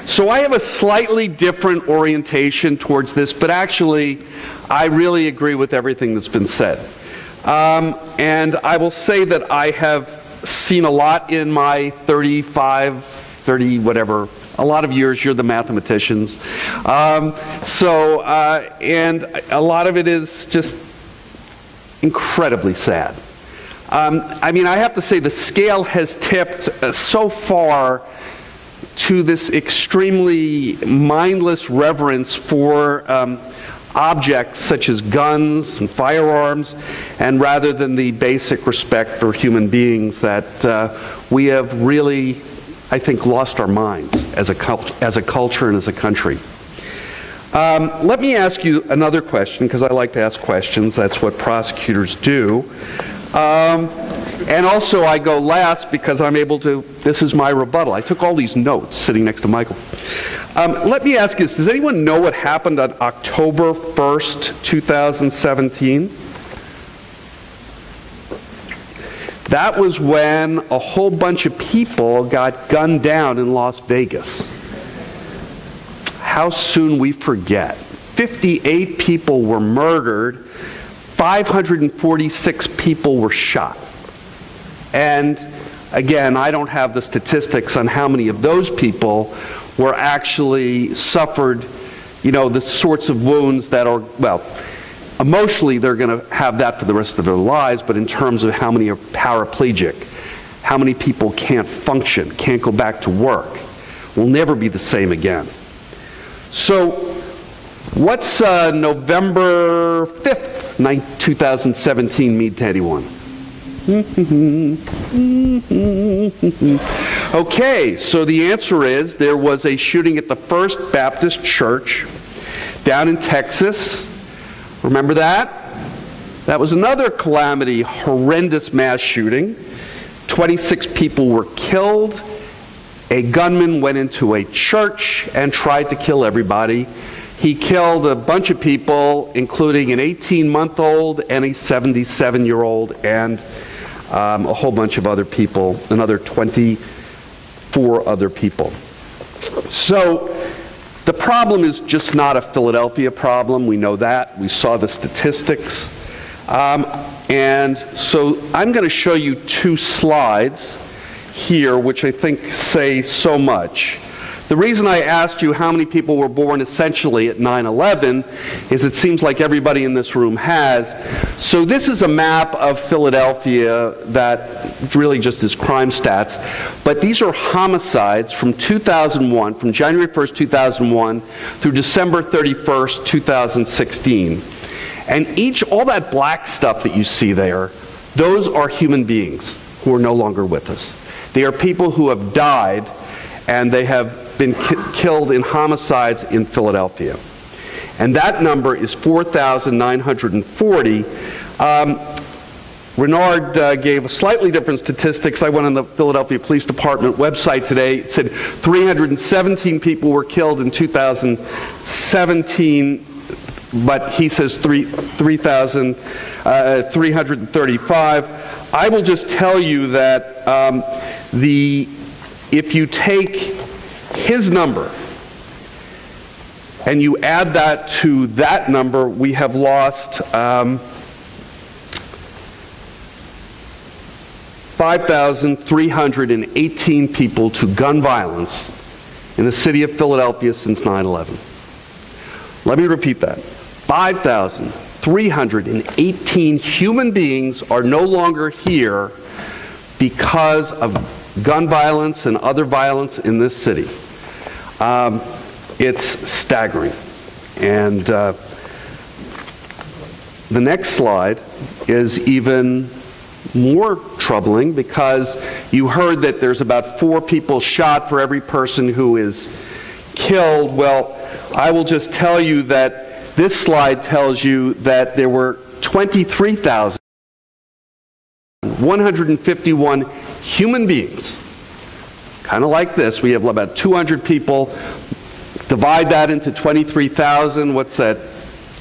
[SPEAKER 7] So I have a slightly different orientation towards this, but actually I really agree with everything that's been said. And I will say that I have seen a lot in my 35, 30, whatever, a lot of years. You're the mathematicians. And a lot of it is just incredibly sad. I mean, I have to say the scale has tipped so far to this extremely mindless reverence for objects such as guns and firearms, and rather than the basic respect for human beings, that we have really, I think, lost our minds as a culture and as a country. Let me ask you another question, because I like to ask questions. That's what prosecutors do. And also I go last because I'm able to, this is my rebuttal. I took all these notes sitting next to Michael. Let me ask you this, does anyone know what happened on October 1st, 2017? That was when a whole bunch of people got gunned down in Las Vegas. How soon we forget. 58 people were murdered, 546 people were shot. And again, I don't have the statistics on how many of those people were actually suffered, you know, the sorts of wounds that are, well, emotionally they're going to have that for the rest of their lives, but in terms of how many are paraplegic, how many people can't function, can't go back to work, will never be the same again. So what's November 5th, 2017 mean to anyone? Okay, so the answer is there was a shooting at the First Baptist Church down in Texas. Remember that? That was another calamity, horrendous mass shooting. 26 people were killed. A gunman went into a church and tried to kill everybody. He killed a bunch of people, including an 18-month-old and a 77-year-old, and a whole bunch of other people, another 24 other people. So the problem is just not a Philadelphia problem. We know that. We saw the statistics. And so I'm going to show you two slides here, which I think say so much. The reason I asked you how many people were born essentially at 9/11 is it seems like everybody in this room has. So this is a map of Philadelphia that really just is crime stats. But these are homicides from 2001, from January 1st, 2001 through December 31st, 2016. And all that black stuff that you see there, those are human beings who are no longer with us. They are people who have died, and they have been killed in homicides in Philadelphia. And that number is 4,940. Raynard gave slightly different statistics. I went on the Philadelphia Police Department website today. It said 317 people were killed in 2017, but he says 3,335. I will just tell you that if you take his number and you add that to that number, we have lost 5,318 people to gun violence in the city of Philadelphia since 9/11. Let me repeat that. 5,318 human beings are no longer here because of gun violence and other violence in this city. It's staggering. And the next slide is even more troubling, because you heard that there's about 4 people shot for every person who is killed. Well, I will just tell you that this slide tells you that there were 23,151 human beings. Kind of like this. We have about 200 people. Divide that into 23,000. What's that?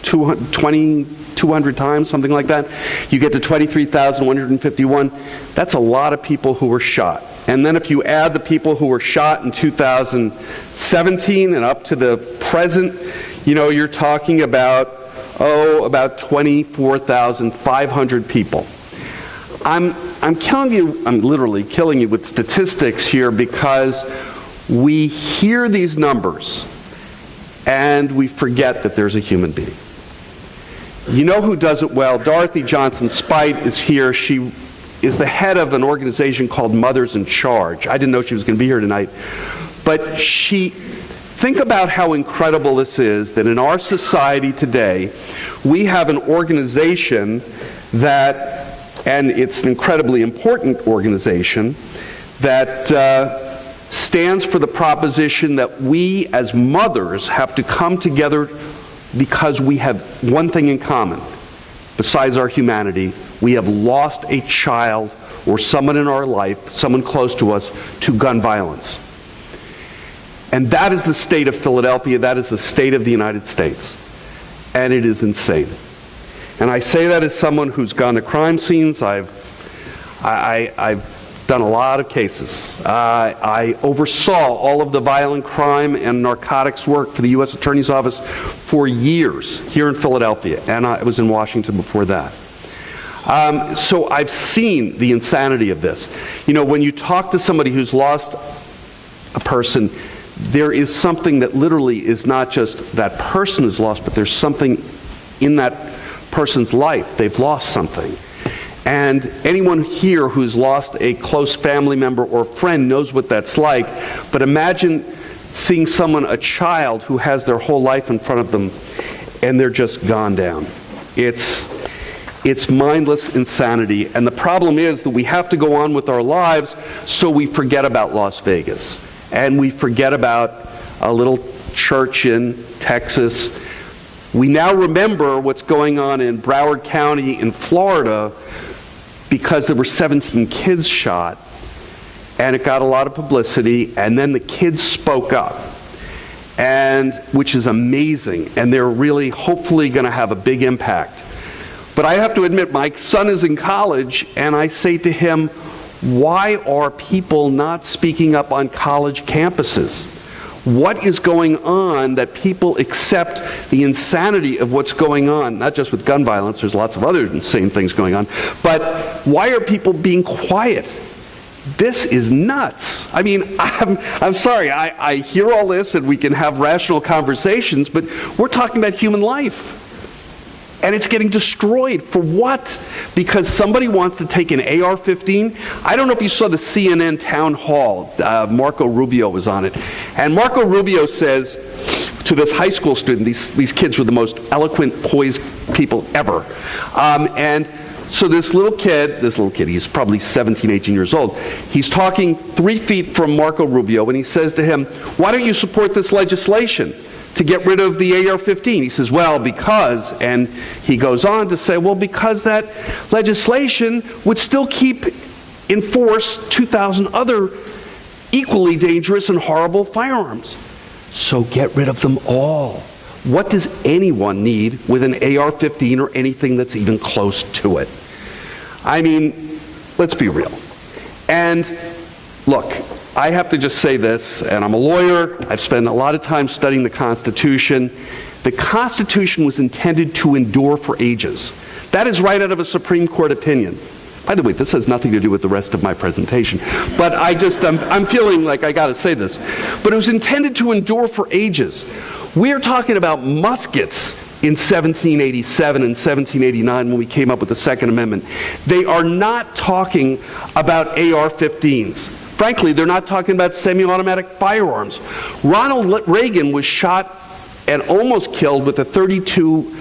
[SPEAKER 7] 200 times, something like that. You get to 23,151. That's a lot of people who were shot. And then if you add the people who were shot in 2017 and up to the present, you know, you're talking about, about 24,500 people. I'm killing you, I'm literally killing you with statistics here, because we hear these numbers and we forget that there's a human being. You know who does it well? Dorothy Johnson-Spite is here. She is the head of an organization called Mothers in Charge. I didn't know she was going to be here tonight. But think about how incredible this is, that in our society today, we have an organization that, and it's an incredibly important organization, that stands for the proposition that we as mothers have to come together because we have one thing in common. Besides our humanity, we have lost a child or someone in our life, someone close to us, to gun violence. And that is the state of Philadelphia. That is the state of the United States. And it is insane. And I say that as someone who's gone to crime scenes. I've done a lot of cases. I oversaw all of the violent crime and narcotics work for the U.S. Attorney's Office for years here in Philadelphia, and I was in Washington before that. So I've seen the insanity of this. You know, when you talk to somebody who's lost a person, there is something that literally is not just that person is lost, but there's something in that person's life. They've lost something. And anyone here who's lost a close family member or friend knows what that's like. But imagine seeing someone, a child, who has their whole life in front of them, and they're just gone down. It's mindless insanity. And the problem is that we have to go on with our lives, so we forget about Las Vegas. And we forget about a little church in Texas. We now remember what's going on in Broward County in Florida, because there were 17 kids shot, and it got a lot of publicity, and then the kids spoke up, and which is amazing, and they're really hopefully going to have a big impact. But I have to admit, my son is in college, and I say to him, why are people not speaking up on college campuses? What is going on that people accept the insanity of what's going on? Not just with gun violence, there's lots of other insane things going on. But why are people being quiet? This is nuts. I mean, I'm sorry, I hear all this and we can have rational conversations, but we're talking about human life. And it's getting destroyed. For what? Because somebody wants to take an AR-15. I don't know if you saw the CNN town hall. Marco Rubio was on it. And Marco Rubio says to this high school student, these kids were the most eloquent, poised people ever. And so this little kid, he's probably 17, 18 years old, he's talking 3 feet from Marco Rubio, and he says to him, why don't you support this legislation? to get rid of the AR-15? He says, well, because, and he goes on to say, well, because that legislation would still keep in force 2,000 other equally dangerous and horrible firearms. So get rid of them all. What does anyone need with an AR-15 or anything that's even close to it? I mean, let's be real. And look, I have to just say this, and I'm a lawyer. I've spent a lot of time studying the Constitution. The Constitution was intended to endure for ages. That is right out of a Supreme Court opinion. By the way, this has nothing to do with the rest of my presentation, but I'm feeling like I got to say this. But it was intended to endure for ages. We're talking about muskets in 1787 and 1789 when we came up with the Second Amendment. They are not talking about AR-15s. Frankly, they're not talking about semi-automatic firearms. Ronald Reagan was shot and almost killed with a .32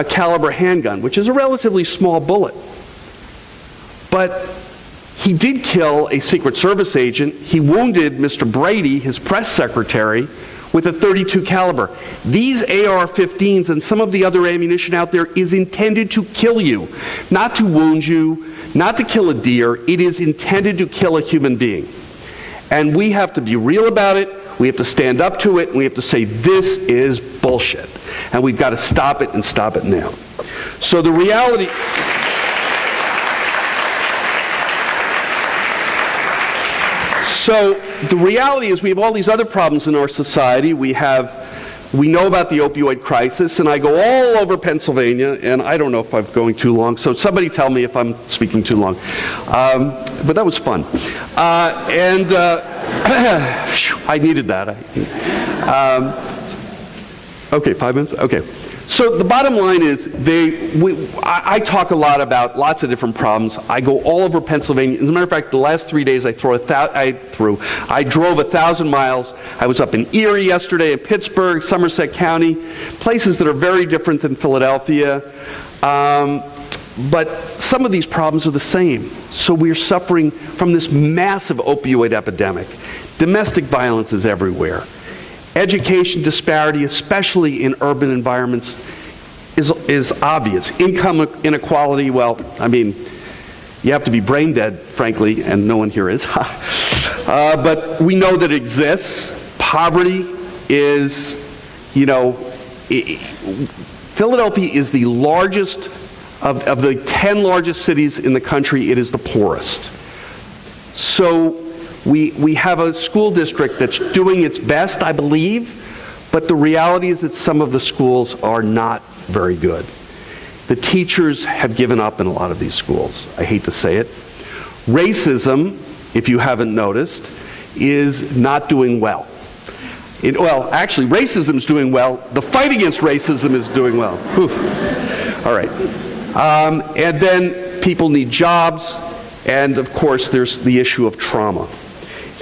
[SPEAKER 7] caliber handgun, which is a relatively small bullet. But he did kill a Secret Service agent. He wounded Mr. Brady, his press secretary, with a .32 caliber. These AR-15s and some of the other ammunition out there is intended to kill you, not to wound you, not to kill a deer. It is intended to kill a human being. And we have to be real about it. We have to stand up to it, and we have to say, this is bullshit. And we've got to stop it, and stop it now. So the reality... So the reality is we have all these other problems in our society. We know about the opioid crisis, and I go all over Pennsylvania, and I don't know if I'm going too long, so somebody tell me if I'm speaking too long. But that was fun. I needed that. Okay, 5 minutes? Okay. So the bottom line is, I talk a lot about lots of different problems. I go all over Pennsylvania. As a matter of fact, the last 3 days I drove 1,000 miles. I was up in Erie yesterday, in Pittsburgh, Somerset County, places that are very different than Philadelphia. But some of these problems are the same. So we're suffering from this massive opioid epidemic. Domestic violence is everywhere. Education disparity, especially in urban environments, is obvious. Income inequality, well, I mean, you have to be brain dead, frankly, and no one here is. But we know that it exists. Poverty is, Philadelphia is the largest, of the 10 largest cities in the country, it is the poorest. So we have a school district that's doing its best, I believe, but the reality is that some of the schools are not very good. The teachers have given up in a lot of these schools. I hate to say it. Racism, if you haven't noticed, is not doing well. Well, actually, racism is doing well. The fight against racism is doing well. Whew. All right. And then people need jobs, and of course, there's the issue of trauma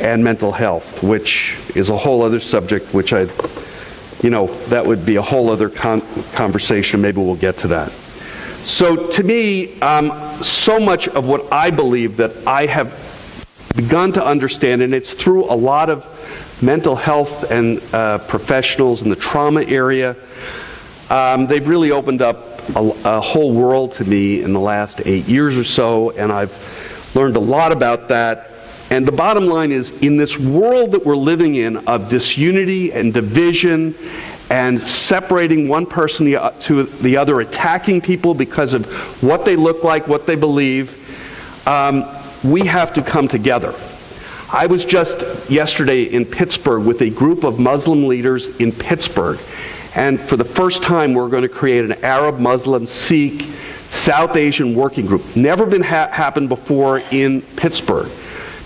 [SPEAKER 7] and mental health, which is a whole other subject, which that would be a whole other conversation. Maybe we'll get to that. So to me, so much of what I believe that I have begun to understand, and it's through a lot of mental health and professionals in the trauma area, they've really opened up a whole world to me in the last 8 years or so, and I've learned a lot about that. And the bottom line is, in this world that we're living in of disunity and division and separating one person to the other, attacking people because of what they look like, what they believe, we have to come together. I was just yesterday in Pittsburgh with a group of Muslim leaders in Pittsburgh, and for the first time we're going to create an Arab, Muslim, Sikh, South Asian working group. Never been happened before in Pittsburgh.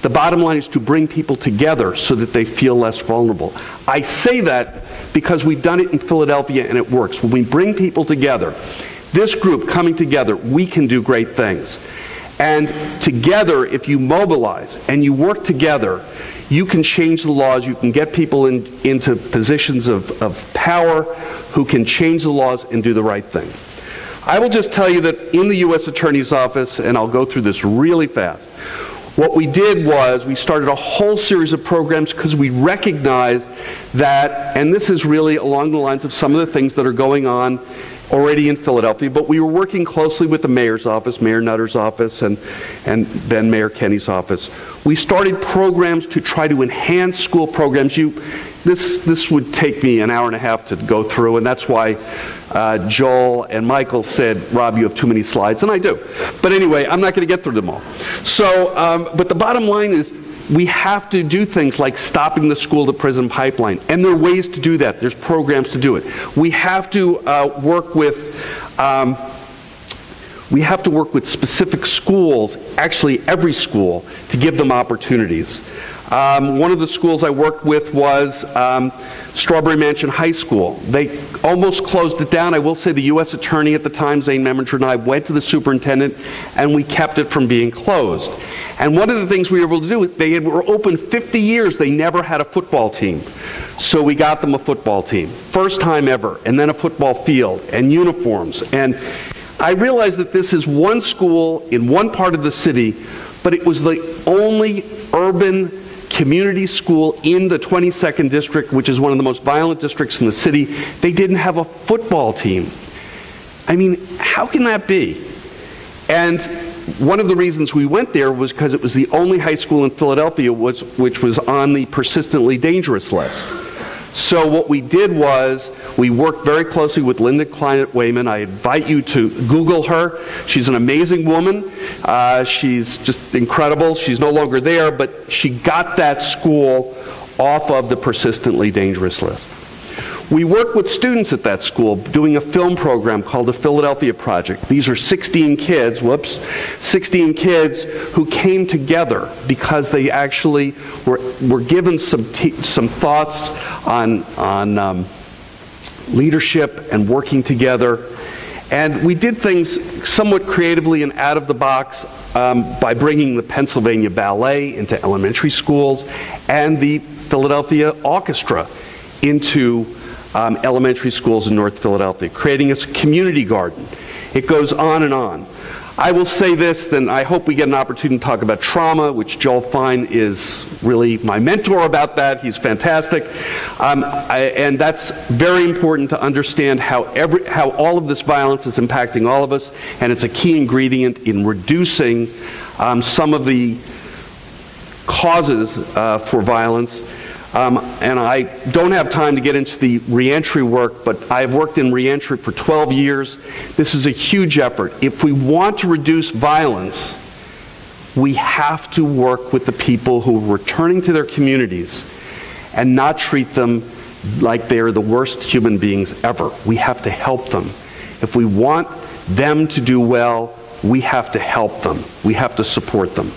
[SPEAKER 7] The bottom line is to bring people together so that they feel less vulnerable. I say that because we've done it in Philadelphia and it works. When we bring people together, this group coming together, we can do great things. And together, if you mobilize and you work together, you can change the laws, you can get people into positions of power who can change the laws and do the right thing. I will just tell you that in the U.S. Attorney's Office, and I'll go through this really fast, what we did was we started a whole series of programs because we recognized that, and this is really along the lines of some of the things that are going on already in Philadelphia, but we were working closely with the mayor's office, Mayor Nutter's office, and then Mayor Kenny's office. We started programs to try to enhance school programs. This would take me an hour and a half to go through, and that's why Joel and Michael said, Rob, you have too many slides, and I do. But anyway, I'm not going to get through them all. So, but the bottom line is, we have to do things like stopping the school-to-prison pipeline, and there are ways to do that. There's programs to do it. We have to work with specific schools, actually every school, to give them opportunities. One of the schools I worked with was Strawberry Mansion High School. They almost closed it down. I will say the U.S. Attorney at the time, Zane Meminger, and I went to the superintendent, and we kept it from being closed. And one of the things we were able to do, they were open 50 years. They never had a football team. So we got them a football team. First time ever. And then a football field and uniforms. And I realized that this is one school in one part of the city, but it was the only urban community school in the 22nd district, which is one of the most violent districts in the city. They didn't have a football team. I mean, how can that be? And one of the reasons we went there was because it was the only high school in Philadelphia which was on the persistently dangerous list. So what we did was we worked very closely with Linda Klein at Wayman. I invite you to Google her. She's an amazing woman. She's just incredible. She's no longer there, but she got that school off of the persistently dangerous list. We worked with students at that school doing a film program called the Philadelphia Project. These are 16 kids, 16 kids who came together because they actually were given some thoughts on leadership and working together. And we did things somewhat creatively and out of the box by bringing the Pennsylvania Ballet into elementary schools and the Philadelphia Orchestra into elementary schools in North Philadelphia, creating a community garden. It goes on and on. I will say this, then I hope we get an opportunity to talk about trauma, which Joel Fein is really my mentor about that. He's fantastic. And that's very important to understand how all of this violence is impacting all of us, and it's a key ingredient in reducing some of the causes for violence. And I don't have time to get into the reentry work, but I've worked in reentry for 12 years. This is a huge effort. If we want to reduce violence, we have to work with the people who are returning to their communities and not treat them like they're the worst human beings ever. We have to help them. If we want them to do well, we have to help them. We have to support them.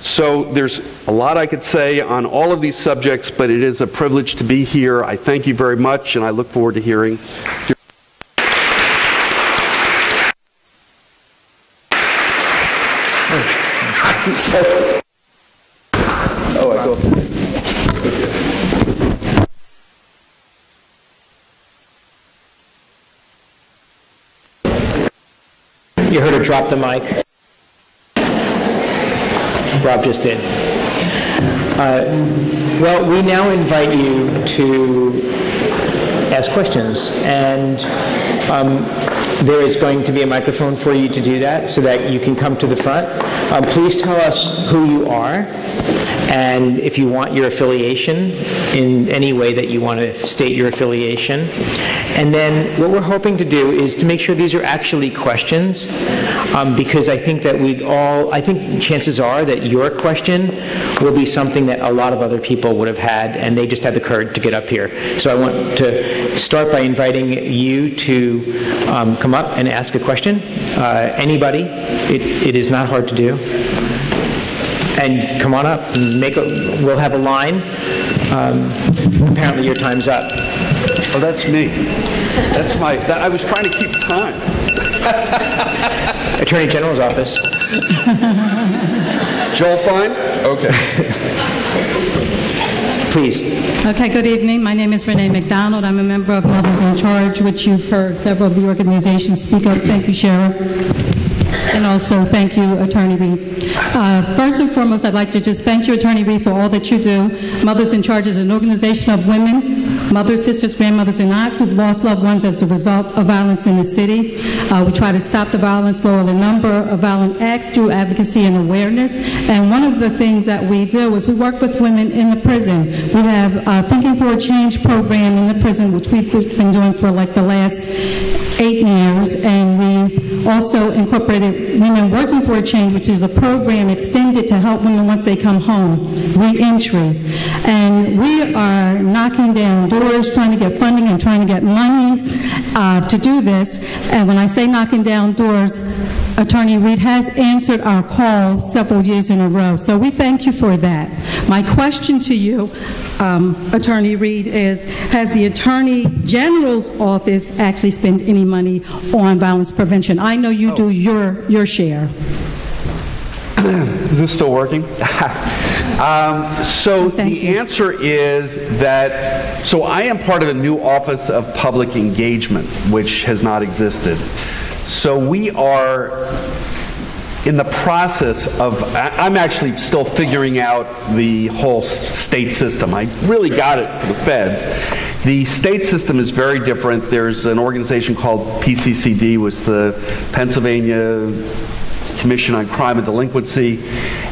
[SPEAKER 7] So there's a lot I could say on all of these subjects, but it is a privilege to be here. I thank you very much, and I look forward to hearing.
[SPEAKER 3] You heard her drop the mic. Rob just did. Well, we now invite you to ask questions, and there is going to be a microphone for you to do that so that you can come to the front. Please tell us who you are, and if you want your affiliation in any way that you want to state your affiliation. And then what we're hoping to do is to make sure these are actually questions, because I think that I think chances are that your question will be something that a lot of other people would have had, and they just had the courage to get up here. So I want to start by inviting you to come up and ask a question. Anybody. It is not hard to do. And come on up and we'll have a line. Apparently your time's up.
[SPEAKER 7] Oh, that's me. I was trying to keep time.
[SPEAKER 3] Attorney General's office.
[SPEAKER 7] Joel Fein? Okay.
[SPEAKER 3] Please.
[SPEAKER 8] Okay, good evening. My name is Renee McDonald. I'm a member of Mothers in Charge, which you've heard several of the organizations speak of. Thank you, Shira. And also, thank you, Attorney Reed. First and foremost, I'd like to just thank you, Attorney Reed, for all that you do. Mothers in Charge is an organization of women, mothers, sisters, grandmothers, and aunts who've lost loved ones as a result of violence in the city. We try to stop the violence, lower the number of violent acts through advocacy and awareness. And one of the things that we do is we work with women in the prison. We have Thinking for a Change program in the prison, which we've been doing for like the last 8 years, and we also incorporated Women Working for a Change, which is a program extended to help women once they come home, re-entry. And we are knocking down doors, trying to get funding and trying to get money to do this. And when I say knocking down doors, Attorney Reed has answered our call several years in a row. So we thank you for that. My question to you, Attorney Reed, is has the Attorney General's office actually spent any money on violence prevention? I know you do your share.
[SPEAKER 7] Is this still working? So the answer is that, so I am part of a new Office of Public Engagement, which has not existed. So we are in the process of, I'm actually still figuring out the whole state system. I really got it for the feds. The state system is very different. There's an organization called PCCD, which is the Pennsylvania Commission on Crime and Delinquency,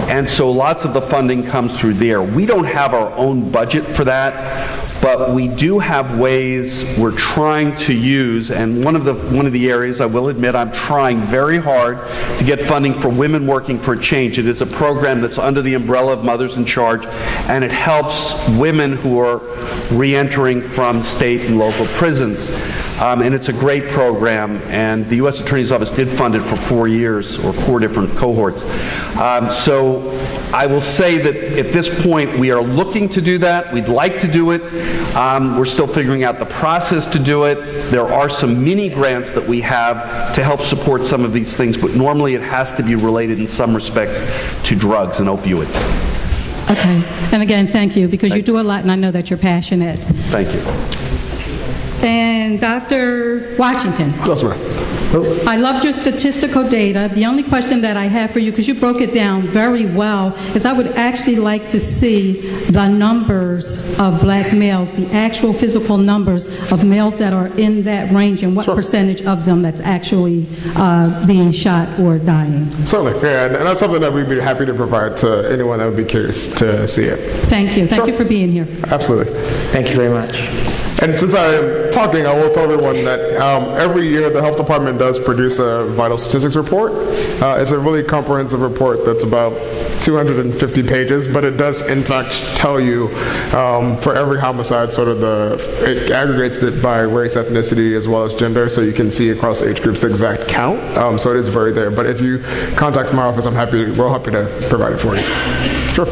[SPEAKER 7] and so lots of the funding comes through there. We don't have our own budget for that, but we do have ways we're trying to use, and one of the areas I will admit I'm trying very hard to get funding for Women Working for Change. It is a program that's under the umbrella of Mothers in Charge, and it helps women who are re-entering from state and local prisons. And it's a great program, and the U.S. Attorney's Office did fund it for 4 years, or 4 different cohorts. So I will say that at this point we are looking to do that. We'd like to do it. We're still figuring out the process to do it. There are some mini grants that we have to help support some of these things, but normally it has to be related in some respects to drugs and opioids.
[SPEAKER 8] Okay. And again, thank you, because you do a lot, and I know that you're passionate.
[SPEAKER 7] Thank you.
[SPEAKER 8] And Dr. Washington.
[SPEAKER 4] Yes, ma'am.
[SPEAKER 8] I loved your statistical data. The only question that I have for you, because you broke it down very well, is I would actually like to see the numbers of black males, the actual physical numbers of males that are in that range, and what percentage of them that's actually being shot or dying.
[SPEAKER 4] Certainly, yeah, and that's something that we'd be happy to provide to anyone that would be curious to see it.
[SPEAKER 8] Thank you. Thank you for being here.
[SPEAKER 4] Absolutely.
[SPEAKER 3] Thank you very much.
[SPEAKER 4] And since I am talking, I will tell everyone that every year the Health Department does produce a vital statistics report. It's a really comprehensive report that's about 250 pages, but it does in fact tell you for every homicide sort of it aggregates it by race, ethnicity, as well as gender, so you can see across age groups the exact count. So it is very there. But if you contact my office, we're happy to provide it for you. Sure.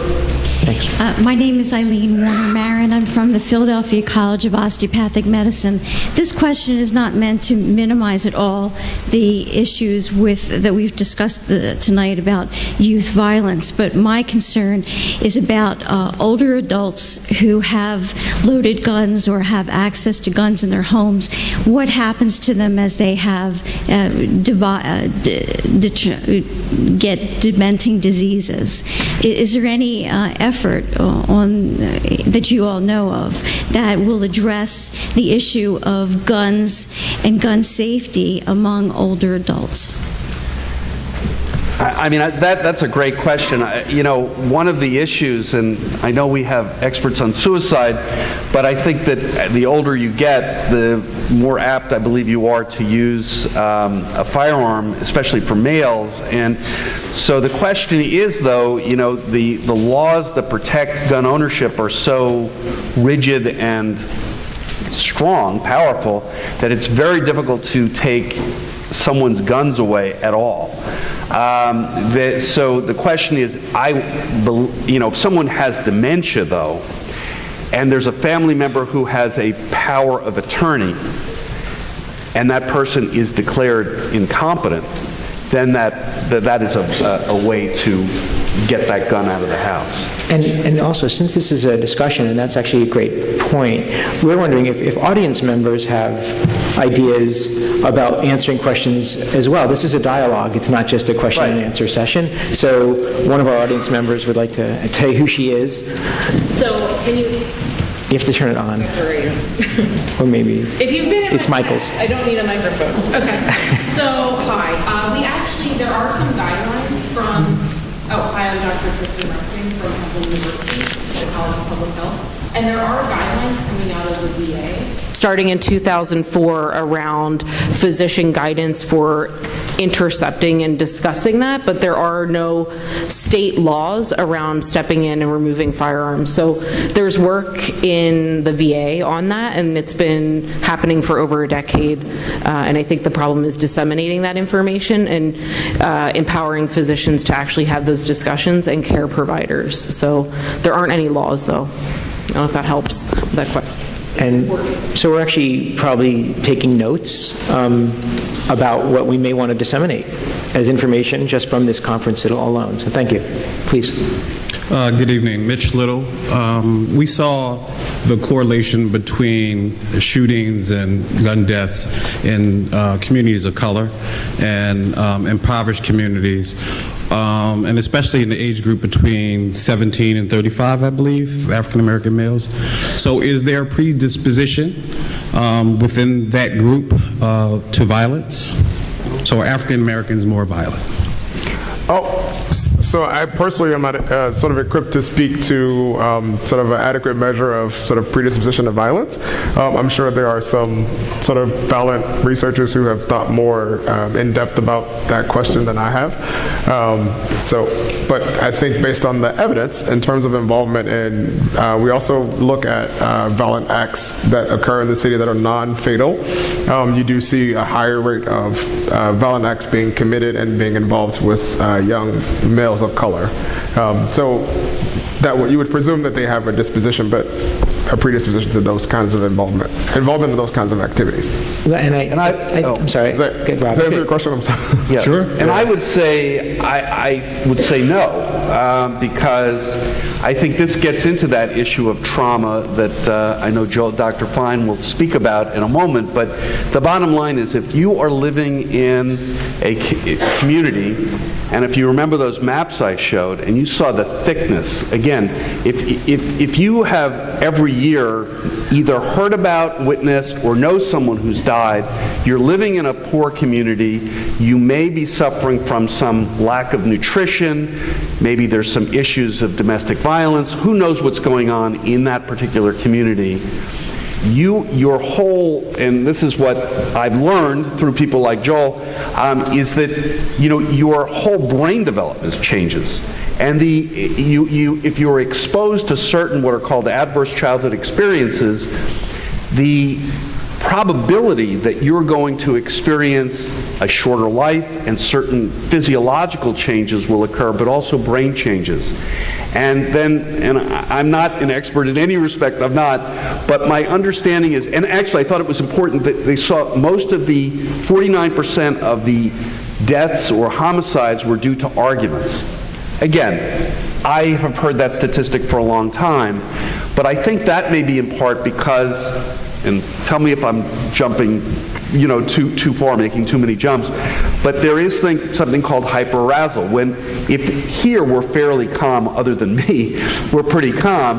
[SPEAKER 9] My name is Eileen Warner-Marin. I'm from the Philadelphia College of Osteopathic Medicine. This question is not meant to minimize at all the issues that we've discussed tonight about youth violence, but my concern is about older adults who have loaded guns or have access to guns in their homes. What happens to them as they have get dementing diseases? Is there any effort that you all know of that will address the issue of guns and gun safety among older adults?
[SPEAKER 7] I mean, that's a great question. One of the issues, and I know we have experts on suicide, but I think that the older you get, the more apt I believe you are to use a firearm, especially for males. And so the question is, though, the laws that protect gun ownership are so rigid and strong, powerful, that it's very difficult to take someone's guns away at all. So the question is, if someone has dementia, though, and there's a family member who has a power of attorney, and that person is declared incompetent, then that is a way to get that gun out of the house.
[SPEAKER 3] And also, since this is a discussion, and that's actually a great point, we're wondering if audience members have ideas about answering questions as well. This is a dialogue. It's not just a question and answer session. So one of our audience members would like to tell you who she is.
[SPEAKER 10] So can you...
[SPEAKER 3] You have to turn it on.
[SPEAKER 10] It's all right.
[SPEAKER 3] Or maybe
[SPEAKER 10] if you've been in
[SPEAKER 3] it's Michael's.
[SPEAKER 10] I don't need a microphone. Okay. So, hi. There are some guidelines from, hi, I'm Dr. Kristen Rexing from Temple University, the College of Public Health, and there are guidelines coming out of the VA. Starting in 2004 around physician guidance for intercepting and discussing that, but there are no state laws around stepping in and removing firearms. So there's work in the VA on that, and it's been happening for over a decade. And I think the problem is disseminating that information and empowering physicians to actually have those discussions and care providers. So there aren't any laws, though. I don't know if that helps with that question.
[SPEAKER 3] And so we're actually probably taking notes about what we may want to disseminate as information just from this conference alone. So thank you. Please.
[SPEAKER 11] Good evening. Mitch Little. We saw the correlation between shootings and gun deaths in communities of color and impoverished communities, and especially in the age group between 17 and 35, I believe, African American males. So is there a predisposition within that group to violence? So are African Americans more violent?
[SPEAKER 4] So I personally am not sort of equipped to speak to sort of an adequate measure of sort of predisposition to violence. I'm sure there are some sort of valiant researchers who have thought more in depth about that question than I have. But I think based on the evidence in terms of involvement in, we also look at violent acts that occur in the city that are non-fatal. You do see a higher rate of violent acts being committed and being involved with young males of color. So that you would presume that they have a disposition, but a predisposition to those kinds of involvement in those kinds of activities.
[SPEAKER 3] I'm sorry.
[SPEAKER 4] Does that answer your question? I'm sorry.
[SPEAKER 7] Yeah.
[SPEAKER 11] Sure.
[SPEAKER 7] And I would say no, because I think this gets into that issue of trauma that I know Dr. Fein will speak about in a moment. But the bottom line is, if you are living in a community, and if you remember those maps I showed, and you saw the thickness, again, if you have every year either heard about, witnessed, or know someone who's died, you're living in a poor community, you may be suffering from some lack of nutrition, maybe there's some issues of domestic violence, who knows what's going on in that particular community. Your whole, and this is what I've learned through people like Joel, is that your whole brain development changes, and if you're exposed to certain what are called adverse childhood experiences, the probability that you're going to experience a shorter life and certain physiological changes will occur, but also brain changes. And I'm not an expert in any respect, I'm not, but my understanding is, and actually I thought it was important that they saw most of the 49% of the deaths or homicides were due to arguments. Again, I have heard that statistic for a long time, but I think that may be in part because, and tell me if I'm jumping too far, making too many jumps, but there is something called hyperarousal. If here we're fairly calm, other than me, we're pretty calm.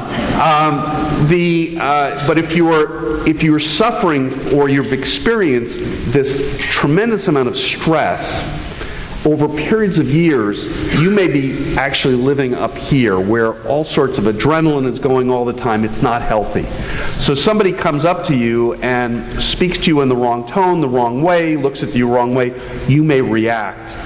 [SPEAKER 7] But if you're suffering or you've experienced this tremendous amount of stress over periods of years, you may be actually living up here where all sorts of adrenaline is going all the time. It's not healthy. So somebody comes up to you and speaks to you in the wrong tone, the wrong way, looks at you the wrong way, you may react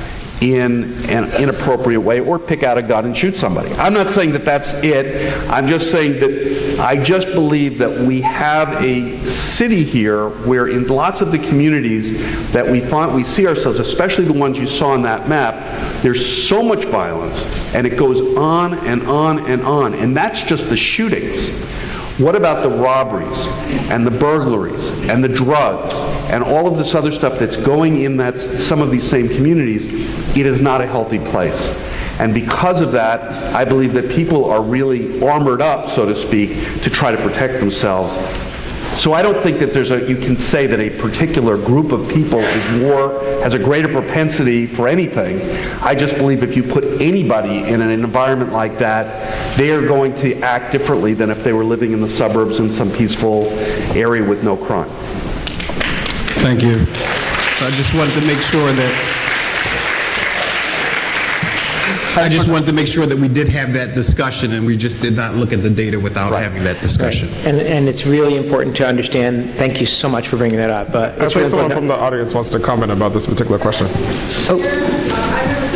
[SPEAKER 7] in an inappropriate way or pick out a gun and shoot somebody. I'm not saying that that's it. I'm just saying that I just believe that we have a city here where in lots of the communities that we see ourselves, especially the ones you saw on that map, there's so much violence, and it goes on and on and on, and that's just the shootings. What about the robberies and the burglaries and the drugs and all of this other stuff that's going in some of these same communities? It is not a healthy place. And because of that, I believe that people are really armored up, so to speak, to try to protect themselves. So I don't think that you can say that a particular group of people has a greater propensity for anything. I just believe if you put anybody in an environment like that, they are going to act differently than if they were living in the suburbs in some peaceful area with no crime.
[SPEAKER 11] Thank you. So I just wanted to make sure that we did have that discussion, and we just did not look at the data without having that discussion.
[SPEAKER 3] Right. And it's really important to understand. Thank you so much for bringing that up.
[SPEAKER 4] I think someone from the audience wants to comment about this particular question.
[SPEAKER 12] Oh. I'm a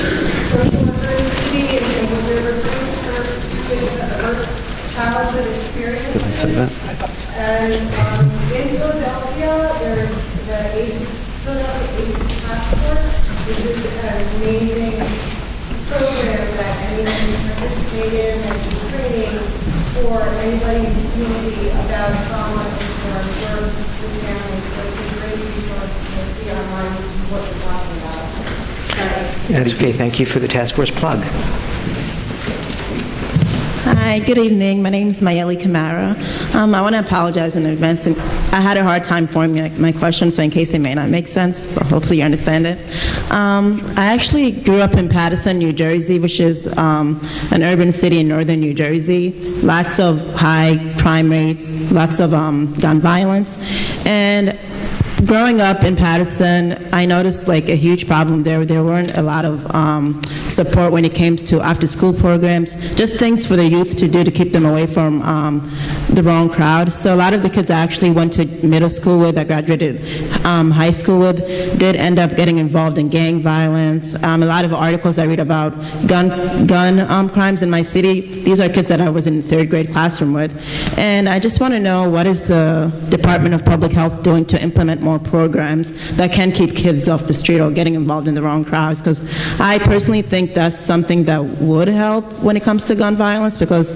[SPEAKER 12] social worker in the city, and we're referring to her kids that first childhood experience.
[SPEAKER 1] Did I say that?
[SPEAKER 12] And in Philadelphia, there's the Philadelphia ACP Task Force, which is an amazing program that anyone can participate in and trainings for anybody in the community about trauma-informed work with families. So it's a great resource to see online what we're talking about.
[SPEAKER 3] That's okay. Thank you for the task force plug.
[SPEAKER 13] Hi, good evening. My name is Mayeli Kamara. I want to apologize in advance. I had a hard time forming my question, so in case it may not make sense, but hopefully you understand it. I actually grew up in Paterson, New Jersey, which is an urban city in northern New Jersey. Lots of high crime rates, lots of gun violence. And growing up in Paterson, I noticed like a huge problem there. There weren't a lot of support when it came to after-school programs, just things for the youth to do to keep them away from the wrong crowd. So a lot of the kids I actually went to middle school with, I graduated high school with, did end up getting involved in gang violence. A lot of articles I read about gun crimes in my city, these are kids that I was in third grade classroom with. And I just want to know, what is the Department of Public Health doing to implement more programs that can keep kids off the street or getting involved in the wrong crowds? Because I personally think that's something that would help when it comes to gun violence, because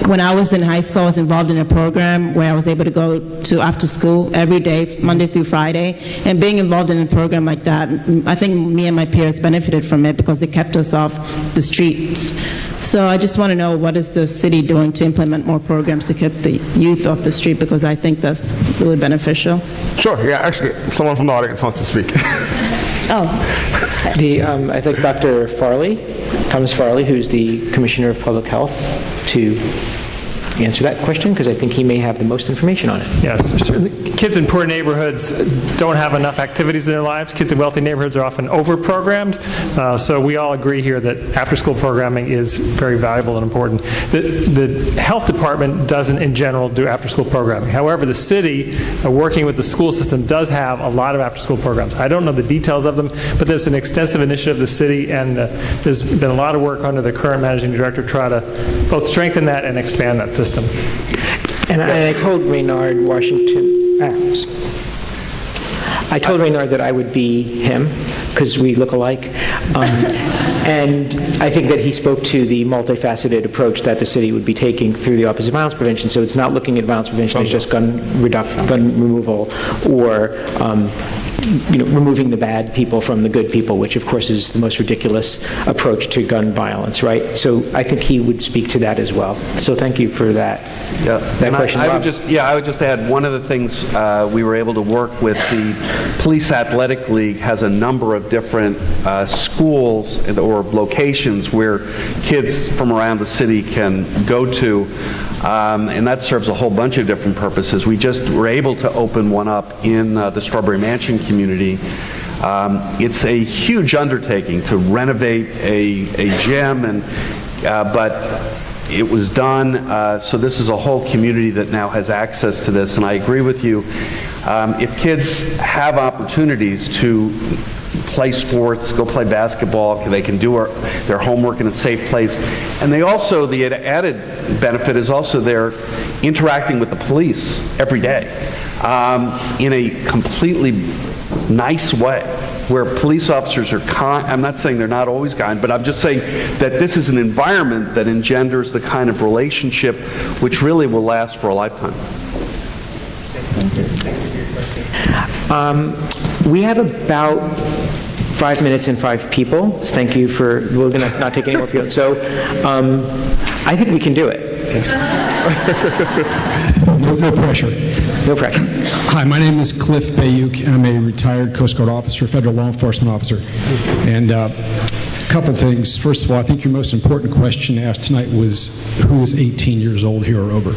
[SPEAKER 13] when I was in high school, I was involved in a program where I was able to go to after school every day, Monday through Friday, and being involved in a program like that, I think me and my peers benefited from it because it kept us off the streets. So I just want to know, what is the city doing to implement more programs to keep the youth off the street, because I think that's really beneficial.
[SPEAKER 4] Sure, yeah, actually, someone from the audience wants to speak.
[SPEAKER 3] I think Dr. Thomas Farley, who's the Commissioner of Public Health, to answer that question, because I think he may have the most information on it.
[SPEAKER 14] Yes, certainly. Kids in poor neighborhoods don't have enough activities in their lives. Kids in wealthy neighborhoods are often over-programmed. So we all agree here that after-school programming is very valuable and important. The health department doesn't, in general, do after-school programming. However, the city, working with the school system, does have a lot of after-school programs. I don't know the details of them, but there's an extensive initiative of the city, and there's been a lot of work under the current managing director to try to both strengthen that and expand that system.
[SPEAKER 3] And I told Raynard I told Raynard that I would be him, because we look alike. And I think that he spoke to the multifaceted approach that the city would be taking through the Office of Violence Prevention. So it's not looking at violence prevention as just gun removal, or removing the bad people from the good people, which of course is the most ridiculous approach to gun violence, right? So I think he would speak to that as well. So thank you for that.
[SPEAKER 7] Yeah.
[SPEAKER 3] That question.
[SPEAKER 7] I would just add, one of the things we were able to work with the Police Athletic League has a number of different schools or locations where kids from around the city can go to. And that serves a whole bunch of different purposes. We just were able to open one up in the Strawberry Mansion community. It's a huge undertaking to renovate a gym, but it was done. So this is a whole community that now has access to this. And I agree with you. If kids have opportunities to play sports, go play basketball, they can do their homework in a safe place. And they also, the added benefit is also they're interacting with the police every day in a completely nice way, where police officers are kind. I'm not saying they're not always kind, but I'm just saying that this is an environment that engenders the kind of relationship which really will last for a lifetime.
[SPEAKER 3] We have about 5 minutes and 5 people. Thank you for, we're going to not take any more people. So I think we can do it. Okay.
[SPEAKER 15] No pressure.
[SPEAKER 3] No pressure.
[SPEAKER 15] Hi, my name is Cliff Bayuk, and I'm a retired Coast Guard officer, federal law enforcement officer. And a couple things. First of all, I think your most important question asked tonight was who is 18 years old here or over?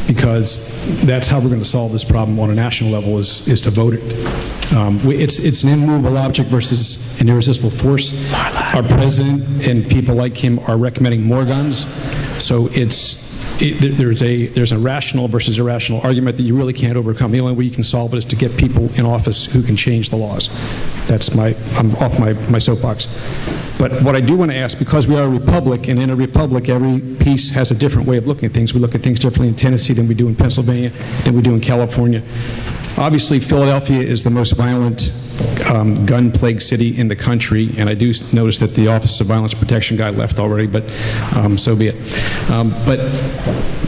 [SPEAKER 15] Because that's how we're going to solve this problem on a national level is to vote it. It's an immovable object versus an irresistible force. Our president and people like him are recommending more guns. So there's a rational versus irrational argument that you really can't overcome. The only way you can solve it is to get people in office who can change the laws. I'm off my soapbox. But what I do want to ask, because we are a republic, and in a republic every piece has a different way of looking at things. We look at things differently in Tennessee than we do in Pennsylvania, than we do in California. Obviously, Philadelphia is the most violent gun-plagued city in the country, and I do notice that the Office of Violence Protection guy left already, but so be it. But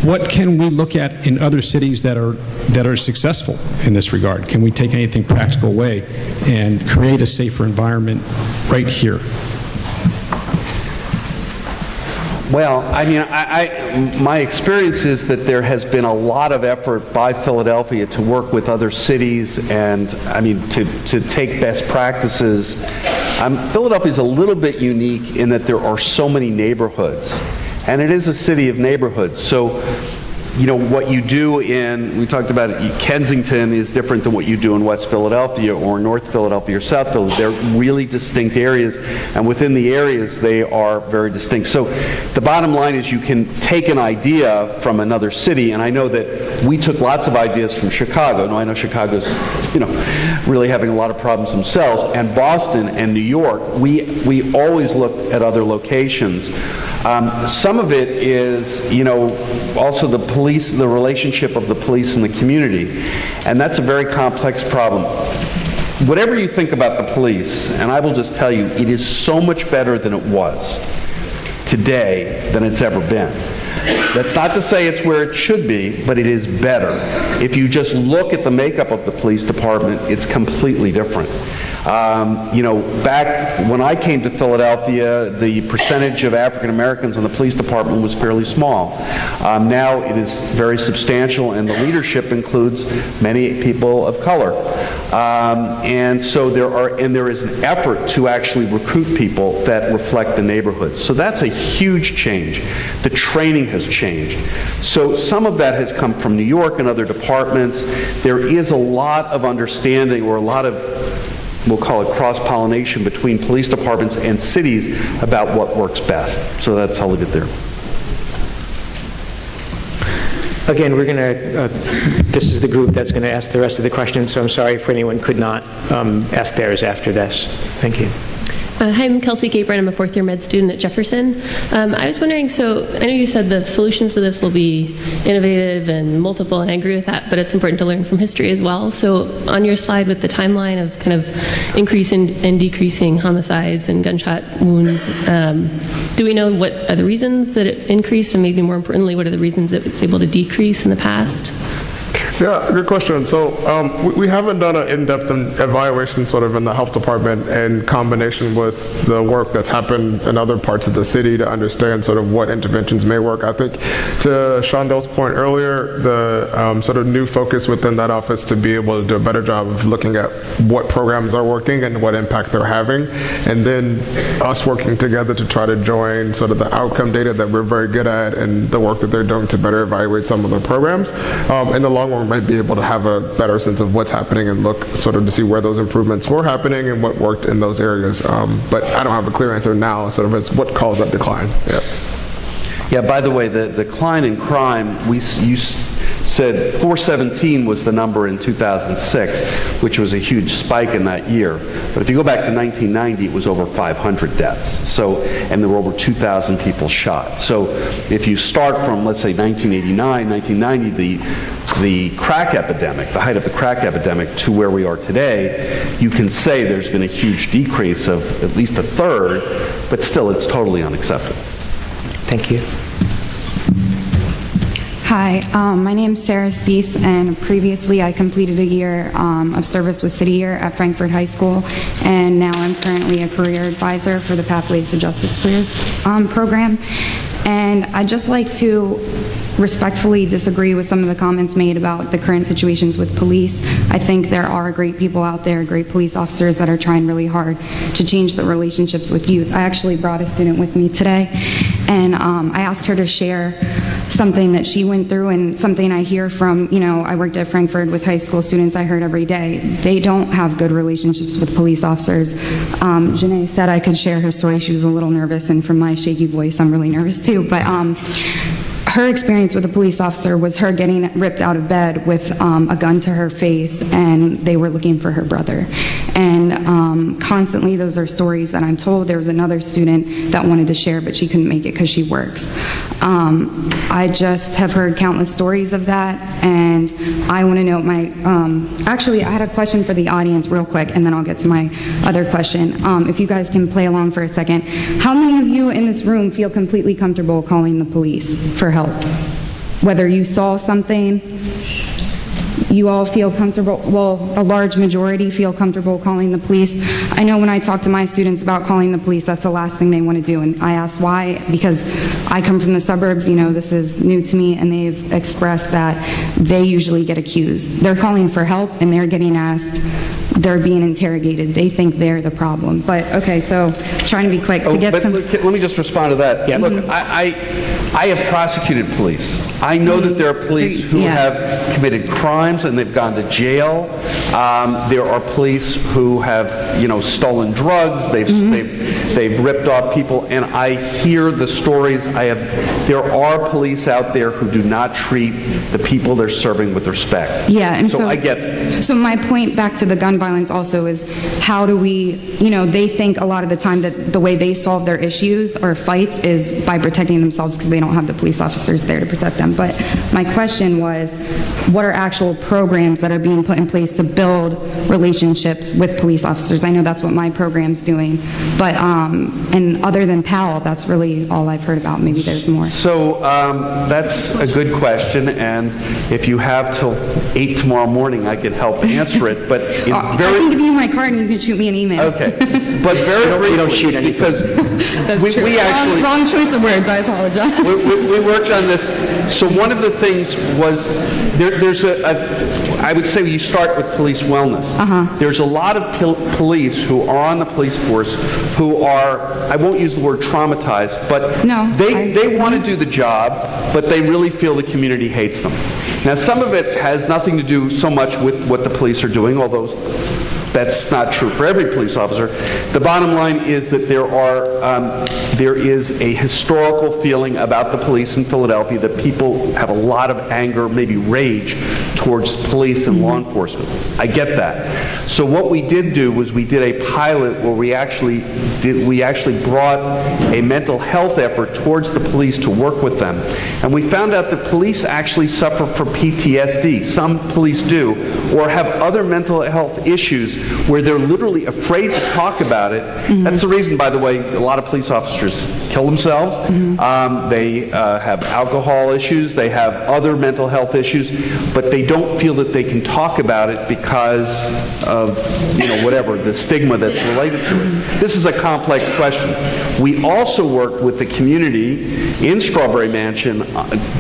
[SPEAKER 15] what can we look at in other cities that are successful in this regard? Can we take anything practical away and create a safer environment right here?
[SPEAKER 7] Well, I mean, my experience is that there has been a lot of effort by Philadelphia to work with other cities and, I mean, to take best practices. Philadelphia is a little bit unique in that there are so many neighborhoods, and it is a city of neighborhoods. So, you know, what you do we talked about it, Kensington is different than what you do in West Philadelphia or North Philadelphia or South Philadelphia. They're really distinct areas, and within the areas they are very distinct. So the bottom line is you can take an idea from another city, and I know that we took lots of ideas from Chicago. Now I know Chicago's, you know, really having a lot of problems themselves, and Boston and New York, we always looked at other locations. Some of it is, you know, also the police, the relationship of the police and the community, and that's a very complex problem. Whatever you think about the police, and I will just tell you, it is so much better than it was today than it's ever been. That's not to say it's where it should be, but it is better. If you just look at the makeup of the police department, it's completely different. You know, back when I came to Philadelphia, the percentage of African Americans in the police department was fairly small. Now it is very substantial, and the leadership includes many people of color. And so there is an effort to actually recruit people that reflect the neighborhoods. So that's a huge change. The training has changed. So some of that has come from New York and other departments. There is a lot of understanding, or a lot of, we'll call it cross-pollination, between police departments and cities about what works best. So that's how we did there.
[SPEAKER 3] Again, we're going to, this is the group that's going to ask the rest of the questions, so I'm sorry if anyone could not ask theirs after this. Thank you.
[SPEAKER 16] Hi, I'm Kelsey Capron. I'm a fourth-year med student at Jefferson. I was wondering, so I know you said the solutions to this will be innovative and multiple, and I agree with that, but it's important to learn from history as well. So on your slide with the timeline of kind of increasing and decreasing homicides and gunshot wounds, do we know what are the reasons that it increased, and maybe more importantly, what are the reasons it was able to decrease in the past?
[SPEAKER 4] Yeah, good question. So we haven't done an in-depth evaluation sort of in the health department in combination with the work that's happened in other parts of the city to understand sort of what interventions may work. I think to Shondell's point earlier, the sort of new focus within that office to be able to do a better job of looking at what programs are working and what impact they're having, and then us working together to try to join sort of the outcome data that we're very good at and the work that they're doing to better evaluate some of the programs. In the long run, might be able to have a better sense of what's happening and look sort of to see where those improvements were happening and what worked in those areas. But I don't have a clear answer now sort of as what caused that decline.
[SPEAKER 7] Yeah, by the way, the decline in crime, you said 417 was the number in 2006, which was a huge spike in that year. But if you go back to 1990, it was over 500 deaths. So, and there were over 2,000 people shot. So if you start from, let's say, 1989, 1990, the crack epidemic, the height of the crack epidemic, to where we are today, you can say there's been a huge decrease of at least a third, but still it's totally unacceptable.
[SPEAKER 3] Thank you.
[SPEAKER 17] Hi, my name is Sarah Cease, and previously I completed a year of service with City Year at Frankfurt High School, and now I'm currently a career advisor for the Pathways to Justice Careers program. And I'd just like to respectfully disagree with some of the comments made about the current situations with police. I think there are great people out there, great police officers that are trying really hard to change the relationships with youth. I actually brought a student with me today, and I asked her to share something that she went through and something I hear from, I worked at Frankfurt with high school students, I heard every day. They don't have good relationships with police officers. Janae said I could share her story. She was a little nervous, and from my shaky voice, I'm really nervous too. But her experience with a police officer was her getting ripped out of bed with a gun to her face, and they were looking for her brother. And constantly, those are stories that I'm told. There was another student that wanted to share, but she couldn't make it because she works. I just have heard countless stories of that, and I want to know actually, I had a question for the audience real quick, and then I'll get to my other question. If you guys can play along for a second. How many of you in this room feel completely comfortable calling the police for help? Whether you saw something, you all feel comfortable, well, a large majority feel comfortable calling the police. I know when I talk to my students about calling the police, that's the last thing they want to do, and I ask why, because I come from the suburbs, this is new to me, and they've expressed that they usually get accused. They're calling for help, and they're getting asked, they're being interrogated. They think they're the problem. But, okay, so trying to be quick to get some...
[SPEAKER 7] Let me just respond to that. Yeah. Look, I have prosecuted police. I know that there are police who have committed crimes and they've gone to jail. There are police who have, stolen drugs. They've ripped off people, and I hear the stories. There are police out there who do not treat the people they're serving with respect.
[SPEAKER 17] Yeah, and
[SPEAKER 7] so I get it.
[SPEAKER 17] So my point back to the gun violence also is, how do we, they think a lot of the time that the way they solve their issues or fights is by protecting themselves because they don't have the police officers there to protect them. But my question was, what are actual programs that are being put in place to build relationships with police officers? I know that's what my program's doing, but and other than PAL, that's really all I've heard about. Maybe there's more.
[SPEAKER 7] So that's a good question, and if you have till 8 tomorrow morning, I can help answer it. But
[SPEAKER 17] I can give you my card and you can shoot me an email.
[SPEAKER 7] Okay, but very briefly,
[SPEAKER 3] don't shoot anything.
[SPEAKER 7] Because
[SPEAKER 17] that's true.
[SPEAKER 7] We actually
[SPEAKER 17] wrong choice of words. I apologize.
[SPEAKER 7] We worked on this. So one of the things was there's I would say you start with police wellness. There's a lot of police who are on the police force who are, I won't use the word traumatized, but they want to do the job, but they really feel the community hates them. Now, some of it has nothing to do so much with what the police are doing, although that's not true for every police officer. The bottom line is that there is a historical feeling about the police in Philadelphia that people have a lot of anger, maybe rage, towards police and law enforcement. I get that. So what we did do was we did a pilot where we actually brought a mental health effort towards the police to work with them. And we found out that police actually suffer from PTSD. Some police do, or have other mental health issues where they're literally afraid to talk about it. That's the reason, by the way, a lot of police officers kill themselves. They have alcohol issues. They have other mental health issues, but they don't feel that they can talk about it because of, whatever, the stigma that's related to it. This is a complex question. We also work with the community in Strawberry Mansion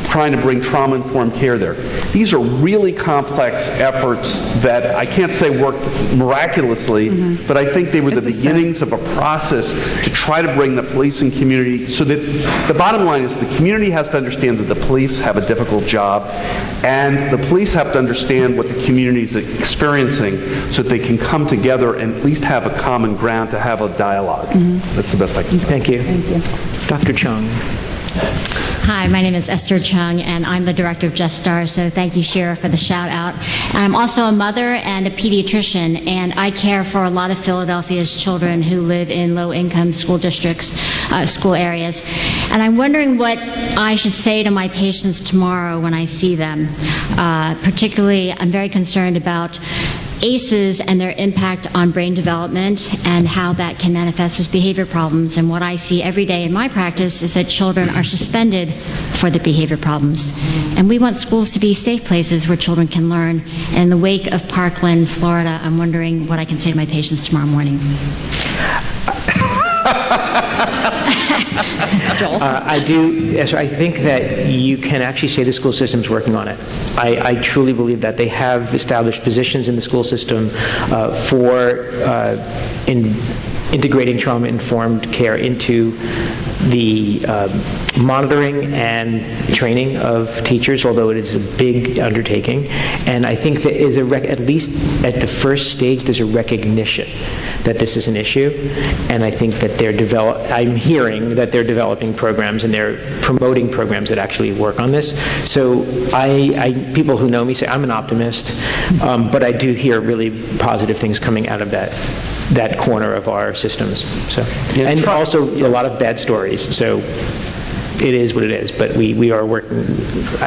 [SPEAKER 7] trying to bring trauma-informed care there. These are really complex efforts that I can't say worked miraculously, but I think they were the beginnings of a process to try to bring the police and community, so that the bottom line is the community has to understand that the police have a difficult job, and the police have to understand what the community is experiencing so that they can come together and at least have a common ground to have a dialogue. That's the best I can say.
[SPEAKER 3] Thank you. Dr. Chung.
[SPEAKER 18] Hi, my name is Esther Chung, and I'm the director of Just Start, so thank you, Shira, for the shout out. And I'm also a mother and a pediatrician, and I care for a lot of Philadelphia's children who live in low-income school districts, school areas. And I'm wondering what I should say to my patients tomorrow when I see them. Particularly, I'm very concerned about ACEs and their impact on brain development and how that can manifest as behavior problems. And what I see every day in my practice is that children are suspended for the behavior problems. And we want schools to be safe places where children can learn. And in the wake of Parkland, Florida, I'm wondering what I can say to my patients tomorrow morning.
[SPEAKER 3] Joel? I think that you can actually say the school system's working on it. I truly believe that they have established positions in the school system for integrating trauma-informed care into the monitoring and training of teachers, although it is a big undertaking. And I think that is at least at the first stage, there's a recognition that this is an issue. And I think that I'm hearing that they're developing programs and they're promoting programs that actually work on this. So people who know me say I'm an optimist, but I do hear really positive things coming out of that corner of our systems. So, and also a lot of bad stories. So it is what it is, but we are working,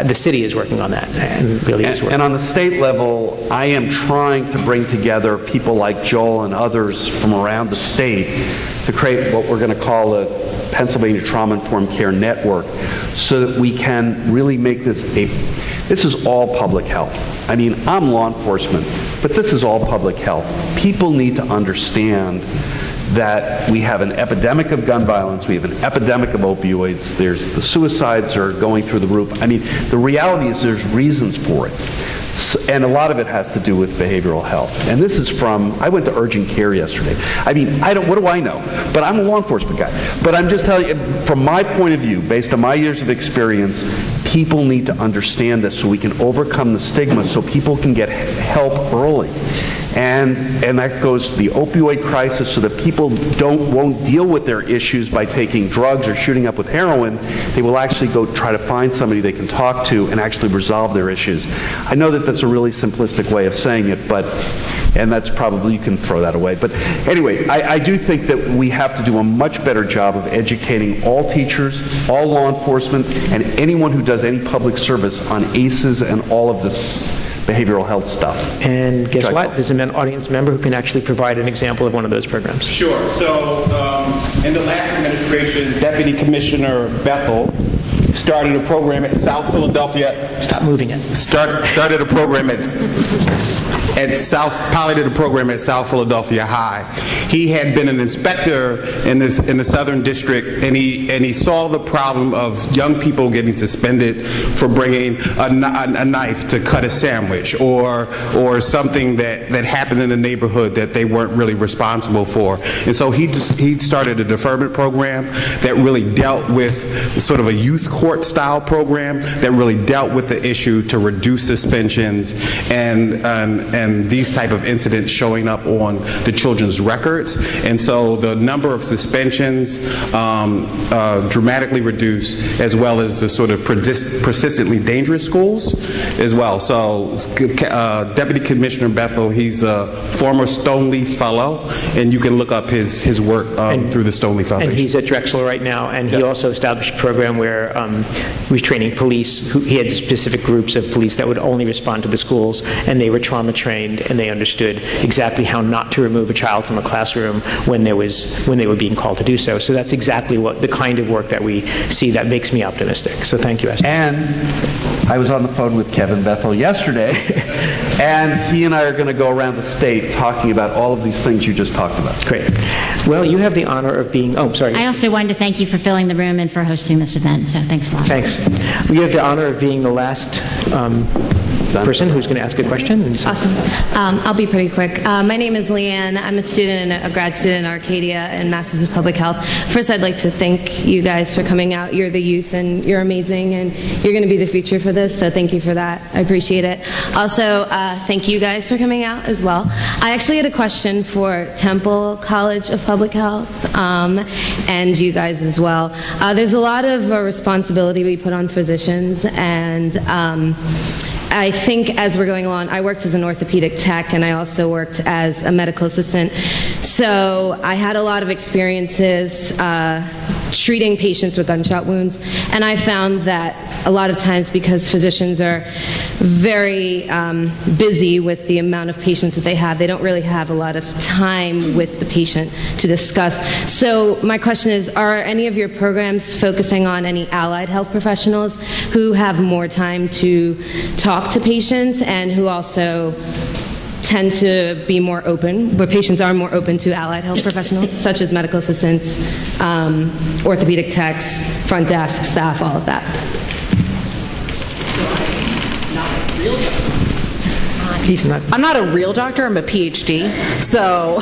[SPEAKER 3] the city is working on that and really is working.
[SPEAKER 7] And on the state level, I am trying to bring together people like Joel and others from around the state to create what we're going to call a Pennsylvania Trauma-Informed Care Network so that we can really make this this is all public health. I mean, I'm law enforcement, but this is all public health. People need to understand that we have an epidemic of gun violence, we have an epidemic of opioids, the suicides are going through the roof. I mean, the reality is there's reasons for it. And a lot of it has to do with behavioral health. And this is I went to urgent care yesterday. I mean, what do I know? But I'm a law enforcement guy. But I'm just telling you, from my point of view, based on my years of experience, people need to understand this so we can overcome the stigma so people can get help early. And that goes to the opioid crisis so that people won't deal with their issues by taking drugs or shooting up with heroin. They will actually go try to find somebody they can talk to and actually resolve their issues. I know that that's a really simplistic way of saying it, and that's probably, you can throw that away. But anyway, I do think that we have to do a much better job of educating all teachers, all law enforcement, and anyone who does any public service on ACEs and all of this behavioral health stuff.
[SPEAKER 3] And guess what? There's an audience member who can actually provide an example of one of those programs.
[SPEAKER 19] Sure. So in the last administration, Deputy Commissioner Bethel started a program at South Philadelphia.
[SPEAKER 3] Stop moving it.
[SPEAKER 19] Started a program piloted a program at South Philadelphia High. He had been an inspector in the Southern District, and he saw the problem of young people getting suspended for bringing a knife to cut a sandwich or something that happened in the neighborhood that they weren't really responsible for. And so he started a deferment program that really dealt with sort of a youth court style program that really dealt with the issue to reduce suspensions and these type of incidents showing up on the children's records. And so the number of suspensions dramatically reduced, as well as the sort of persistently dangerous schools as well. So Deputy Commissioner Bethel, he's a former Stoneleaf Fellow, and you can look up his work through the Stoneleaf Foundation.
[SPEAKER 3] And he's at Drexel right now, and he also established a program where he was training police. He had specific groups of police that would only respond to the schools, and they were trauma trained, and they understood exactly how not to remove a child from a classroom when they were being called to do so. So that's exactly the kind of work that we see that makes me optimistic. So thank you, Esther.
[SPEAKER 7] And I was on the phone with Kevin Bethel yesterday, and he and I are going to go around the state talking about all of these things you just talked about.
[SPEAKER 3] Great. Well, you have the honor of being, sorry.
[SPEAKER 18] I also wanted to thank you for filling the room and for hosting this event, so thanks a lot.
[SPEAKER 3] Thanks. We have the honor of being the last person who's going to ask a question.
[SPEAKER 20] Awesome. I'll be pretty quick. My name is Leanne. I'm a grad student in Arcadia and Masters of Public Health. First, I'd like to thank you guys for coming out. You're the youth, and you're amazing, and you're going to be the future for this, so thank you for that. I appreciate it. Also, thank you guys for coming out as well. I actually had a question for Temple College of Public Health and you guys as well. There's a lot of responsibility we put on physicians, and I think as we're going along, I worked as an orthopedic tech, and I also worked as a medical assistant. So I had a lot of experiences treating patients with gunshot wounds. And I found that a lot of times, because physicians are very busy with the amount of patients that they have, they don't really have a lot of time with the patient to discuss. So my question is, are any of your programs focusing on any allied health professionals who have more time to talk to patients and who also tend to be more open, where patients are more open to allied health professionals, such as medical assistants, orthopedic techs, front desk staff, all of that?
[SPEAKER 10] I'm not a real doctor, I'm a PhD, so.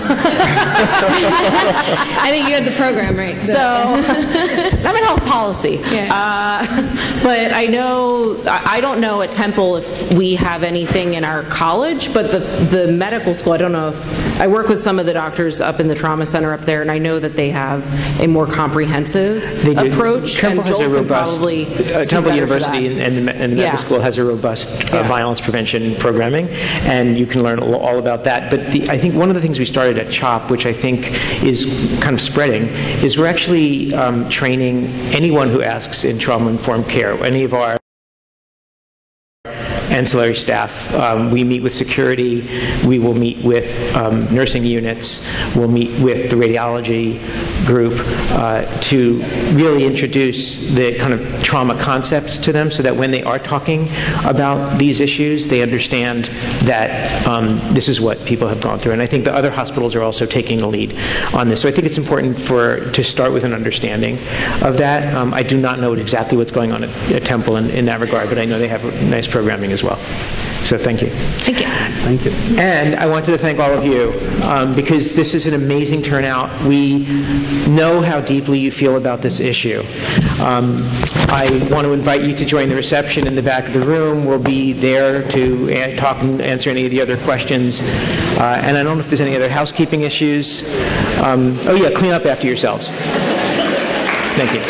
[SPEAKER 20] I think you had the program right.
[SPEAKER 10] So, I'm in health policy.
[SPEAKER 20] Yeah.
[SPEAKER 10] But I don't know at Temple if we have anything in our college, but the medical school, I don't know if, I work with some of the doctors up in the trauma center up there, and I know that they have a more comprehensive approach.
[SPEAKER 3] Temple has a robust, Temple University and the medical school has a robust violence prevention programming, and you can learn all about that. But I think one of the things we started at CHOP, which I think is kind of spreading, is we're actually training anyone who asks in trauma-informed care, any of our ancillary staff. We meet with security, we will meet with nursing units, we'll meet with the radiology group to really introduce the kind of trauma concepts to them, so that when they are talking about these issues, they understand that this is what people have gone through. And I think the other hospitals are also taking the lead on this. So I think it's important to start with an understanding of that. I do not know exactly what's going on at Temple in that regard, but I know they have nice programming as well. So thank you.
[SPEAKER 20] Thank you.
[SPEAKER 3] Thank you. And I wanted to thank all of you because this is an amazing turnout. We know how deeply you feel about this issue. I want to invite you to join the reception in the back of the room. We'll be there to talk and answer any of the other questions. And I don't know if there's any other housekeeping issues. Oh yeah, clean up after yourselves. Thank you.